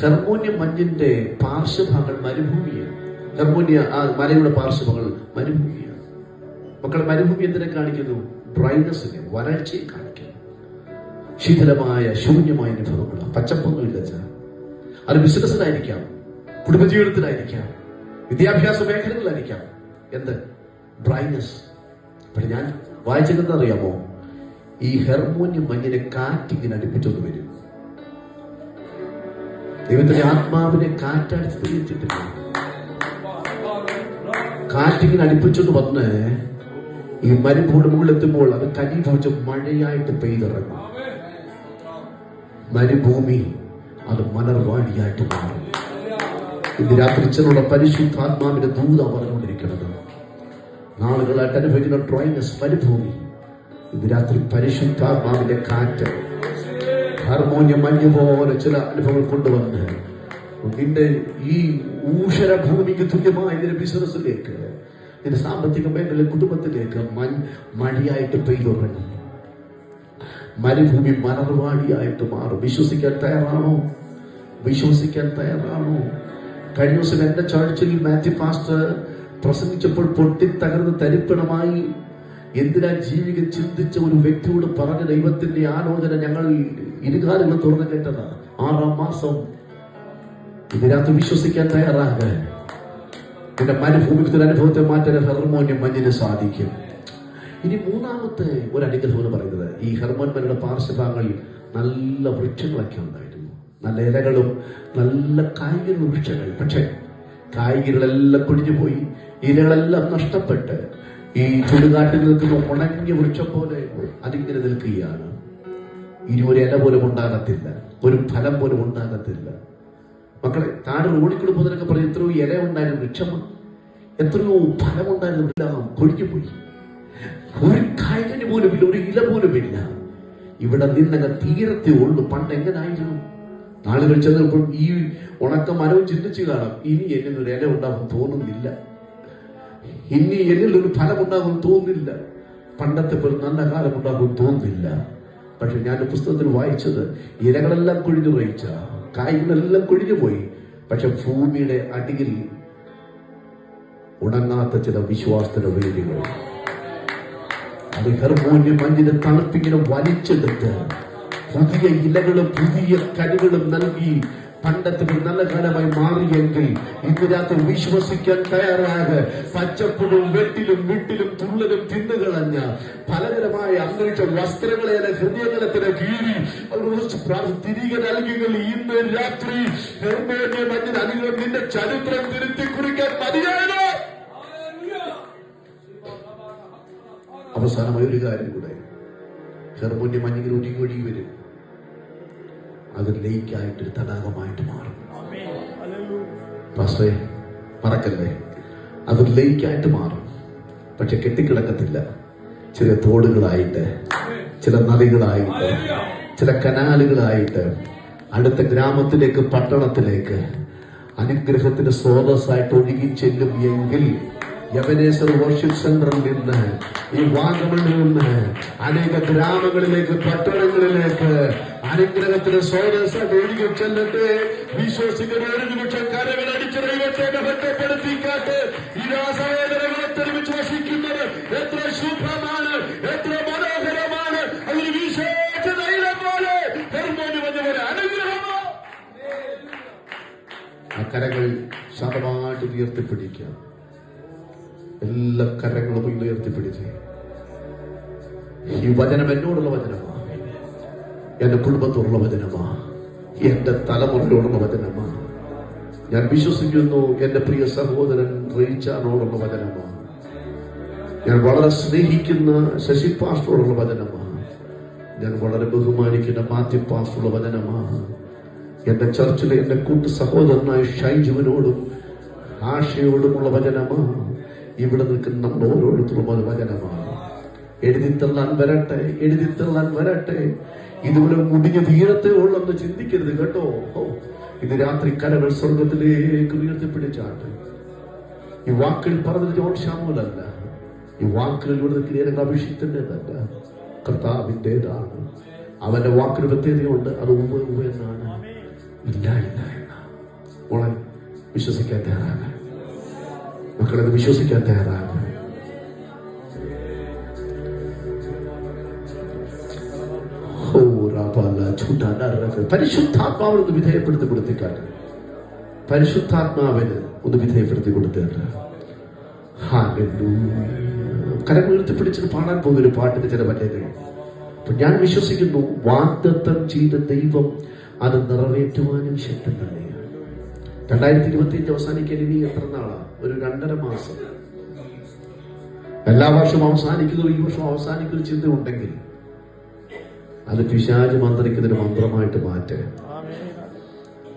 ഹെർമോന്യം മഞ്ഞിന്റെ പാർശ്വഭാഗങ്ങൾ മരുഭൂമിയാണ്. ഹെർമോന്യ ആ മലയുടെ പാർശ്വഭാഗങ്ങൾ മരുഭൂമിയാണ്. മക്കളെ, മരുഭൂമി എന്തിനെ കാണിക്കുന്നു? ഡ്രൈനസിനെ, വരൾച്ചയെ കാണിക്കുന്നു. ശീതലമായ ശൂന്യമായ അനുഭവങ്ങൾ, പച്ചപ്പൊന്നുമില്ല. അത് ബിസിനസ്സിലായിരിക്കാം, കുടുംബജീവിതത്തിലായിരിക്കാം, വിദ്യാഭ്യാസ മേഖലകളിലായിരിക്കാം. എന്ത് ഡ്രൈനസ്. പക്ഷെ ഞാൻ വായിച്ചതെന്ന് അറിയാമോ? ഈ ഹെർമോന്യം മഞ്ഞിനെ കാറ്റിങ്ങനെ അടുപ്പിച്ചൊന്ന് വരും. ദൈവത്തിന്റെ ആത്മാവിനെ കാറ്റടിച്ച് തിരിച്ചിട്ടില്ല. കാറ്റിങ്ങനെ അടുപ്പിച്ചൊന്ന് വന്ന് ഈ മരുഭൂമിയുടെ മുകളിൽ എത്തുമ്പോൾ അത് കനിഭവിച്ച് മഴയായിട്ട് പെയ്തിറങ്ങും. മരുഭൂമി അത് മലർവാടിയായിട്ട് മാറും. ഇന്ന് രാത്രി ചെറുള്ള പരിശുദ്ധാത്മാവിന്റെ ദൂത പറഞ്ഞുകൊണ്ടിരിക്കുന്നത് നാളുകളായിട്ട് അനുഭവിക്കുന്ന ഡ്രൈനസ് മരുഭൂമി ഇന്ന് രാത്രി പരിശുദ്ധാത്മാവിന്റെ കാറ്റ് ഹാർമോണിയം മഞ്ഞ് പോലെ ചില അനുഭവങ്ങൾ കൊണ്ടുവന്ന് നിന്റെ ഈ ഊഷര ഭൂമിക്ക് തുല്യമായ നിന്റെ ബിസിനസ്സിലേക്ക്, നിന്റെ സാമ്പത്തിക മേഖല, കുടുംബത്തിലേക്ക് മഴയായിട്ട് പെയ്തുറങ്ങും. മരുഭൂമി മലർവാടിയായിട്ട് മാറും. വിശ്വസിക്കാൻ തയ്യാറാണോ? വിശ്വസിക്കാൻ തയ്യാറാണോ? കഴിഞ്ഞ ദിവസം എന്റെ ചർച്ചിൽ മാത്യു പാസ്റ്റർ പ്രസംഗിച്ചപ്പോൾ പൊട്ടിത്തകർന്ന് തരിപ്പണമായി എന്തിനാ ജീവികൾ ചിന്തിച്ച ഒരു വ്യക്തിയോട് പറഞ്ഞ ദൈവത്തിന്റെ ആലോചന ഞങ്ങൾ ഇരുകാലുകൾ തുറന്നു കേട്ടതാ. 6-ാം മാസം. ഇതിനകത്ത് വിശ്വസിക്കാൻ തയ്യാറാകാൻ പിന്നെ മരുഭൂമിക്ക് അനുഭവത്തെ മാറ്റാൻ ഹെർമോന്യം മഞ്ഞിന് സാധിക്കും. ഇനി മൂന്നാമത്തെ ഒരു അനുഗ്രഹം എന്ന് പറയുന്നത് ഈ ഹെർമോന്മരുടെ പാർശ്വഭാഗങ്ങളിൽ നല്ല വൃക്ഷങ്ങളൊക്കെ ഉണ്ടായിരുന്നു. നല്ല ഇലകളും നല്ല കായിക വൃക്ഷങ്ങൾ. പക്ഷെ കായികളെല്ലാം കൊഴിഞ്ഞു പോയി, ഇലകളെല്ലാം നഷ്ടപ്പെട്ട് ഈ ചുടുകാട്ടിൽ നിൽക്കുന്ന ഉണങ്ങിയ വൃക്ഷം പോലെ അതിങ്ങനെ നിൽക്കുകയാണ്. ഇനി ഒരു ഇല പോലും ഉണ്ടാകത്തില്ല, ഒരു ഫലം പോലും ഉണ്ടാകത്തില്ല. മക്കളെ, താഴെ റോഡിക്കൂടെ പോകുന്നതിനൊക്കെ പറയും എത്രയോ ഇല ഉണ്ടായിരുന്നു വൃക്ഷം, എത്രയോ ഫലം ഉണ്ടായിരുന്നു, എല്ലാം കൊഴിഞ്ഞുപോയി. ഒരു കായികന് പോലും ഇല്ല, ഒരു ഇല പോലും ഇല്ല. ഇവിടെ നിന്നങ്ങ് തീരത്തേ ഉള്ളു. പണ്ട് എങ്ങനായിരുന്നു? നാളുകൾ ചെന്നപ്പോൾ ഈ ഉണക്ക മരവും ചിന്തിച്ചു കാണാം, ഇനി എന്നിലൊരു ഇല ഉണ്ടാകും തോന്നുന്നില്ല, ഇനി എന്നിലൊരു ഫലം ഉണ്ടാകും തോന്നുന്നില്ല, പണ്ടത്തെ പോലെ നല്ല കാലം ഉണ്ടാകും തോന്നുന്നില്ല. പക്ഷെ ഞാൻ പുസ്തകത്തിൽ വായിച്ചത് ഇലകളെല്ലാം കൊഴിഞ്ഞു പോയിച്ച, കായ്കളെല്ലാം കൊഴിഞ്ഞു പോയി. പക്ഷെ ഭൂമിയുടെ അടിയിൽ ഉണങ്ങാത്ത ചില വിശ്വാസത്തിന്റെ വേദികൾ, അത് ഹെർമോന്യം മഞ്ഞിന്റെ തണുപ്പിങ്ങനെ വലിച്ചെടുത്ത് പുതിയ ഇലകളും പുതിയ കനികളും നൽകി പണ്ടത്തെ നല്ല കാലമായി മാറിയെങ്കിൽ ഇന്ന് രാത്രി വിശ്വസിക്കാൻ തയ്യാറാക. പച്ചപ്പുഴും വെട്ടിലും വിട്ടിലും തുള്ളലും തിന്നുകളഞ്ഞ ഫലകരമായ അന്തരീക്ഷ വസ്ത്രങ്ങളെ ഹൃദയതലത്തിന് കീറി തിരികെ നൽകികൾ ഇന്ന് രാത്രി ഹെർമോന്യം മഞ്ഞിന് അനുഗ്രഹം നിന്റെ ചരിത്രം തിരുത്തി കുറിക്കാൻ മതിയായതോ? അവസാനമായ ഒരു കാര്യം കൂടെ, ഹെർമോന്യം മഞ്ഞിങ്ങനെ ഒഴുകി ഒഴുകി വരും, അത് ലേക്കായിട്ടൊരു തടാകമായിട്ട് മാറും. പാസ്റ്ററെ മറക്കല്ലേ, അത് ലേക്കായിട്ട് മാറും. പക്ഷെ കെട്ടിക്കിടക്കത്തില്ല. ചില തോടുകളായിട്ട്, ചില നദികളായിട്ട്, ചില കനാലുകളായിട്ട് അടുത്ത ഗ്രാമത്തിലേക്ക്, പട്ടണത്തിലേക്ക് അനുഗ്രഹത്തിന്റെ സ്രോതസ്സായിട്ട് ഒഴുകി ചെല്ലും. എങ്കിൽ യവനേശ്വർ വർഷിപ്പ് സെന്ററിൽ നിന്ന്, ഈ വാഗമണിൽ നിന്ന് അനേക ഗ്രാമങ്ങളിലേക്ക്, പട്ടണങ്ങളിലേക്ക് അനുഗ്രഹത്തിന്റെ സ്രോതസ്സായിട്ട് ഒഴുകി ചെല്ലട്ടെ. വിശ്വസിക്കുന്ന ഒരു നിമിഷം കരകൾ അടിച്ചറിയട്ടെ, ബന്ധപ്പെടുത്തിക്കാട്ട്. ഈ രാസവേദനകളെ തെളിവിച്ച് വസിക്കുന്നത് എത്ര ശുഭമാണ്, എത്ര മനോഹരമാണ്. അതിന് വിശേഷ ധൈര്യം പോലെ പോലെ അനുഗ്രഹമോ. ആ കരകൾ ശതമായിട്ട് ഉയർത്തിപ്പിടിക്കാം. എല്ലാ കരങ്ങളും ഉയർത്തിപ്പിടിച്ച് ഈ വചനം എന്നോടുള്ള വചനമാണ്, എന്റെ കുടുംബത്തോടുള്ള വചനമാണ്, എന്റെ തലമുറയോടുള്ള വചനമാണ്. ഞാൻ വിശ്വസിക്കുന്നു എന്റെ പ്രിയ സഹോദരൻ റീച്ചാനോടുള്ള വചനമാണ്. ഞാൻ വളരെ സ്നേഹിക്കുന്ന ശശി പാസ്റ്ററോടുള്ള വചനമാണ്. ഞാൻ വളരെ ബഹുമാനിക്കുന്ന മാത്യു പാസ്റ്ററുള്ള വചനമാണ്. എന്റെ ചർച്ചിലെ എന്റെ കൂട്ടു സഹോദരനായ ഷൈജുവിനോടും ആശയോടുമുള്ള വചനമാണ്. ഇവിടെ നിൽക്കുന്ന നമ്മൾ ഓരോരുത്തരും വചനമാണ്. എഴുതിത്തള്ളാൻ വരട്ടെ, എഴുതിത്തള്ളാൻ വരട്ടെ. ഇതുപോലെ മുടിഞ്ഞ തീരത്തെ ഉള്ളെന്ന് ചിന്തിക്കരുത് കേട്ടോ. ഇത് രാത്രി കരകൾ സ്വർഗത്തിലേക്ക് ഉയർത്തിപ്പിടിച്ചാട്ട്. ഈ വാക്കുകൾ പറഞ്ഞത് ജോൺ ഷാമുലല്ല, ഈ വാക്കുകൾ ഇവിടെ ക്രിയകൾ അഭിഷിക്തന്റേതല്ല, കർത്താവിൻ്റെതാണ്. അവന്റെ വാക്കിന് പ്രത്യേകതയുണ്ട്. അത് ഉവ്വ് എന്നാണ്, ഇല്ല ഇല്ല എന്നാണ്. മോളെ വിശ്വസിക്കാൻ തയ്യാറാണ്, മക്കളത് വിശ്വസിക്കാൻ തയ്യാറാണ്. പരിശുദ്ധാത്മാവിനൊന്ന് വിധേയപ്പെടുത്തി കൊടുത്തിക്കാട്ട്, പരിശുദ്ധാത്മാവിന് ഒന്ന് വിധേയപ്പെടുത്തി കൊടുത്തേട്ട്. കരം ഉയർത്തിപ്പിടിച്ചിട്ട് പാടാൻ പോകുന്ന പാട്ടിന് ചില വചനങ്ങൾ. അപ്പൊ ഞാൻ വിശ്വസിക്കുന്നു വാഗ്ദത്തം ചെയ്ത ദൈവം അത് നിറവേറ്റുവാനും ശക്തൻ തന്നെയാണ്. 2025 അവസാനിക്കാൻ ഇനി എത്ര നാളാ? ഒരു 2.5 മാസം. എല്ലാ വർഷവും അവസാനിക്കുന്നു, ഈ വർഷം അവസാനിക്കുന്ന ചിന്ത ഉണ്ടെങ്കിൽ അത് പിശാച് മന്ത്രിക്കുന്നൊരു മന്ത്രമായിട്ട് മാറ്റുക.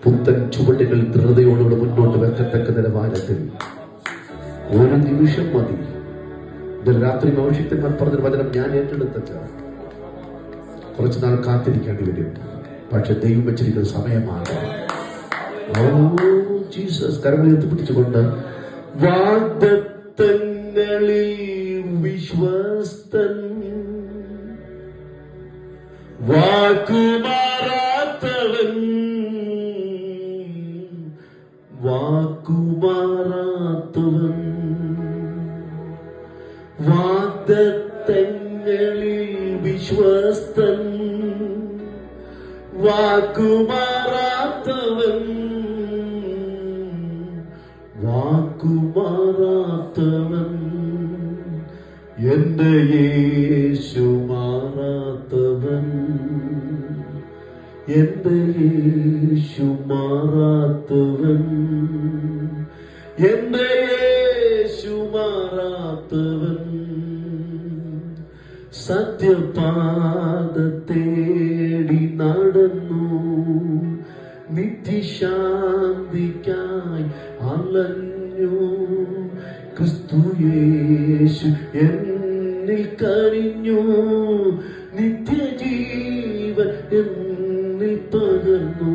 പുത്തൻ ചുവടുകൾ ദൃഢതയോടുകൂടെ മുന്നോട്ട് വെക്കത്തക്ക നിലവാരത്തിൽ ഒരു നിമിഷം മതി. ഇതിൽ രാത്രി മൗഷികന്മാർ പറഞ്ഞൊരു വചനം ഞാൻ ഏറ്റെടുത്ത കുറച്ചുനാൾ കാത്തിരിക്കേണ്ടി വരും. പക്ഷെ ദൈവം വെച്ചിരിക്കുന്ന സമയമാണ്. ജീസസ് കരങ്ങൾ എത്തിപ്പിടിച്ചുകൊണ്ട് വാഗ്ദത്തങ്ങളിൽ വിശ്വസ്തൻ, വാക്കുമാറാത്തവൻ, വാക്കുമാറാത്തവൻ, വാഗ്ദത്തങ്ങളിൽ വിശ്വസ്തൻ, വാക്കുമാറാത്തവൻ, വാക്കുമാറാത്തവൻ, എന്റെ യേശു മാറാത്തവൻ, എന്റെ യേശു മാറാത്തവൻ, എന്റെ യേശു മാറാത്തവൻ. സത്യപാത തേടി നടന്നു, നിത്യശാന്തിക്കായി അലഞ്ഞു. ക്രിസ്തു യേശു എന്നിൽ കഴിഞ്ഞു, നിത്യജീവൻ എന്നിൽ പകർന്നു.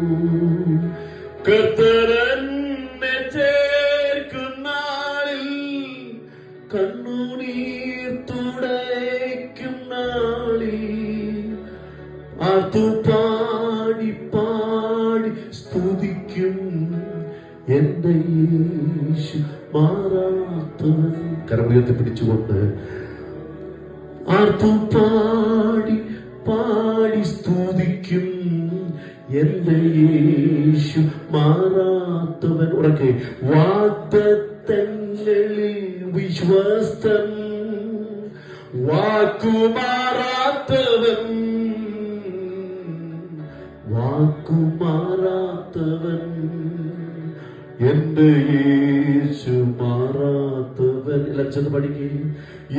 കർത്തരന്നെ ചേർക്കുന്നാളിൽ, കണ്ണുനീർ തുടയ്ക്കും നാളിൽ, പാടി പാടി സ്തുതിക്കും എന്റെ യേശു മാറാത്തവൻ. കരമുയർത്തി പിടിച്ചുകൊണ്ട് പാടി പാടി സ്തുതിക്കും എന്റെ യേശു മാറാത്തവൻ. ഉറക്കെ വാഗ്ദത്തങ്ങളിൽ വിശ്വസ്തൻ, വാക്കുമാറാത്തവൻ, വാക്കുമാറാത്തവൻ, എന്റെ യേശു മാറാത്തവൻ. എല്ലാം ചെന്ന് പഠിക്കേ.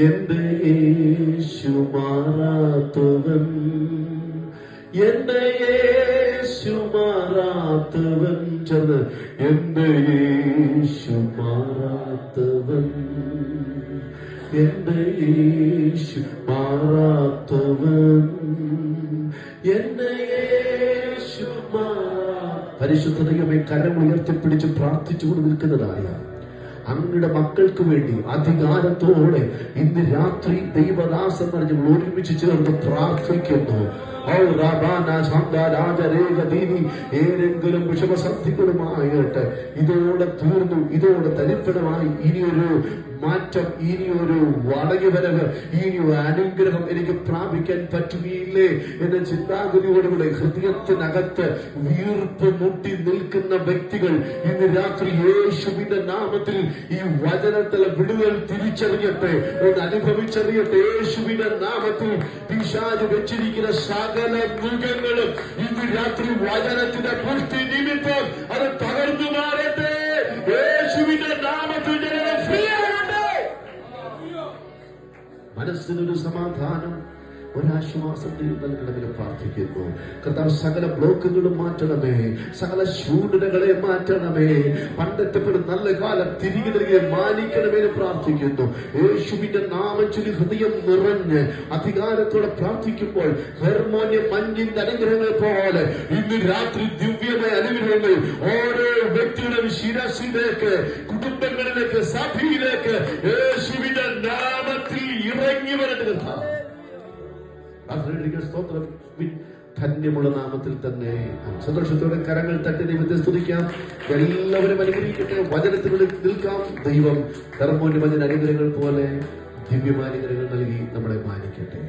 എന്റെ യേശു മാറാത്തവൻ, എന്റെ യേശു മാറാത്തവൻ. ചെന്ന് എന്റെ യേശു മാറാത്തവൻ, എന്റെ യേശു മാറാത്തവൻ, എന്റെ യേശു പരിശുദ്ധ ദൈവമേ, കരം ഉയർത്തിപ്പിടിച്ച് പ്രാർത്ഥിച്ചുകൊണ്ട് നിൽക്കുന്നതായ അങ്ങയുടെ മക്കൾക്ക് വേണ്ടി അധികാരത്തോടെ ഇന്ന് രാത്രി ദൈവദാസൻ പറഞ്ഞ് ഒരുമിച്ച് ചേർന്ന് പ്രാർത്ഥിക്കുന്നു. ഏതെങ്കിലും വിഷമസന്ധികളുമായിട്ട് ഇതോടെ തീർന്നു, ഇതോടെ തരിപ്പണമായി, ഇനിയൊരു മാറ്റം, ഇനിയൊരു വടങ്ങിവരവ്, ഇനിയൊരു അനുഗ്രഹം എനിക്ക് പ്രാപിക്കാൻ പറ്റുകയില്ലേ എന്ന ചിന്താഗതിയോടുകൂടെ ഹൃദയത്തിനകത്ത് വീർപ്പ് മുട്ടി നിൽക്കുന്ന വ്യക്തികൾ ഇന്ന് രാത്രി യേശുവിന്റെ നാമത്തിൽ ഈ വചനത്തിലെ വിടുതൽ തിരിച്ചറിയട്ടെ, ഒന്ന് അനുഭവിച്ചറിയട്ടെ. യേശുവിന്റെ നാമത്തിൽ പിശാച് വെച്ചിരിക്കുന്ന സകല മൃഗങ്ങളും ഇന്ന് രാത്രി വചനത്തിന്റെ പുഷ്ടി നിമിത്തം അത് തകർന്നു മാറട്ടെ. യേശുവിന്റെ നാമത്തിൽ ഫ്രീ ആകട്ടെ. മനസ്സിനൊരു സമാധാനം, ഒരാശ്വാസം നൽകണമെന്ന് പ്രാർത്ഥിക്കുന്നു. കർത്താവ് സകല ബ്ലോക്കുകളും മാറ്റണമേ, സകല ശൂന്യതകളെ മാറ്റണമേ. പണ്ടത്തെ നല്ല കാലം തിരികെ മാനിക്കണമെന്ന് പ്രാർത്ഥിക്കുന്നു. യേശുവിന്റെ നാമം ചൊല്ലി ഹൃദയം നിറഞ്ഞ് അധികാരത്തോടെ പ്രാർത്ഥിക്കുമ്പോൾ ഹെർമോന്യ മഞ്ഞിന്റെ അനുഗ്രഹങ്ങൾ പോലെ ഇന്ന് രാത്രി ദിവ്യമായ അനുഗ്രഹങ്ങൾ ഓരോ വ്യക്തികളുടെ ശിരസിലേക്ക്, കുടുംബങ്ങളിലേക്ക്, സഭയിലേക്ക് യേശുവിന്റെ നാമത്തിൽ ഇറങ്ങി വരട്ടെ. സ്തോത്രം. ധന്യമുള്ള നാമത്തിൽ തന്നെ സന്തോഷത്തോടെ കരങ്ങൾ തട്ടി ദൈവത്തെ സ്തുതിക്കാം. എല്ലാവരും അനുഗ്രഹിക്കട്ടെ. വചനത്തിനുള്ളിൽ നിൽക്കാം. ദൈവം ധർമ്മോന്യ വചന അനുഗ്രഹങ്ങൾ പോലെ ദിവ്യമാനുഗ്രഹങ്ങൾ നൽകി നമ്മളെ മാനിക്കട്ടെ.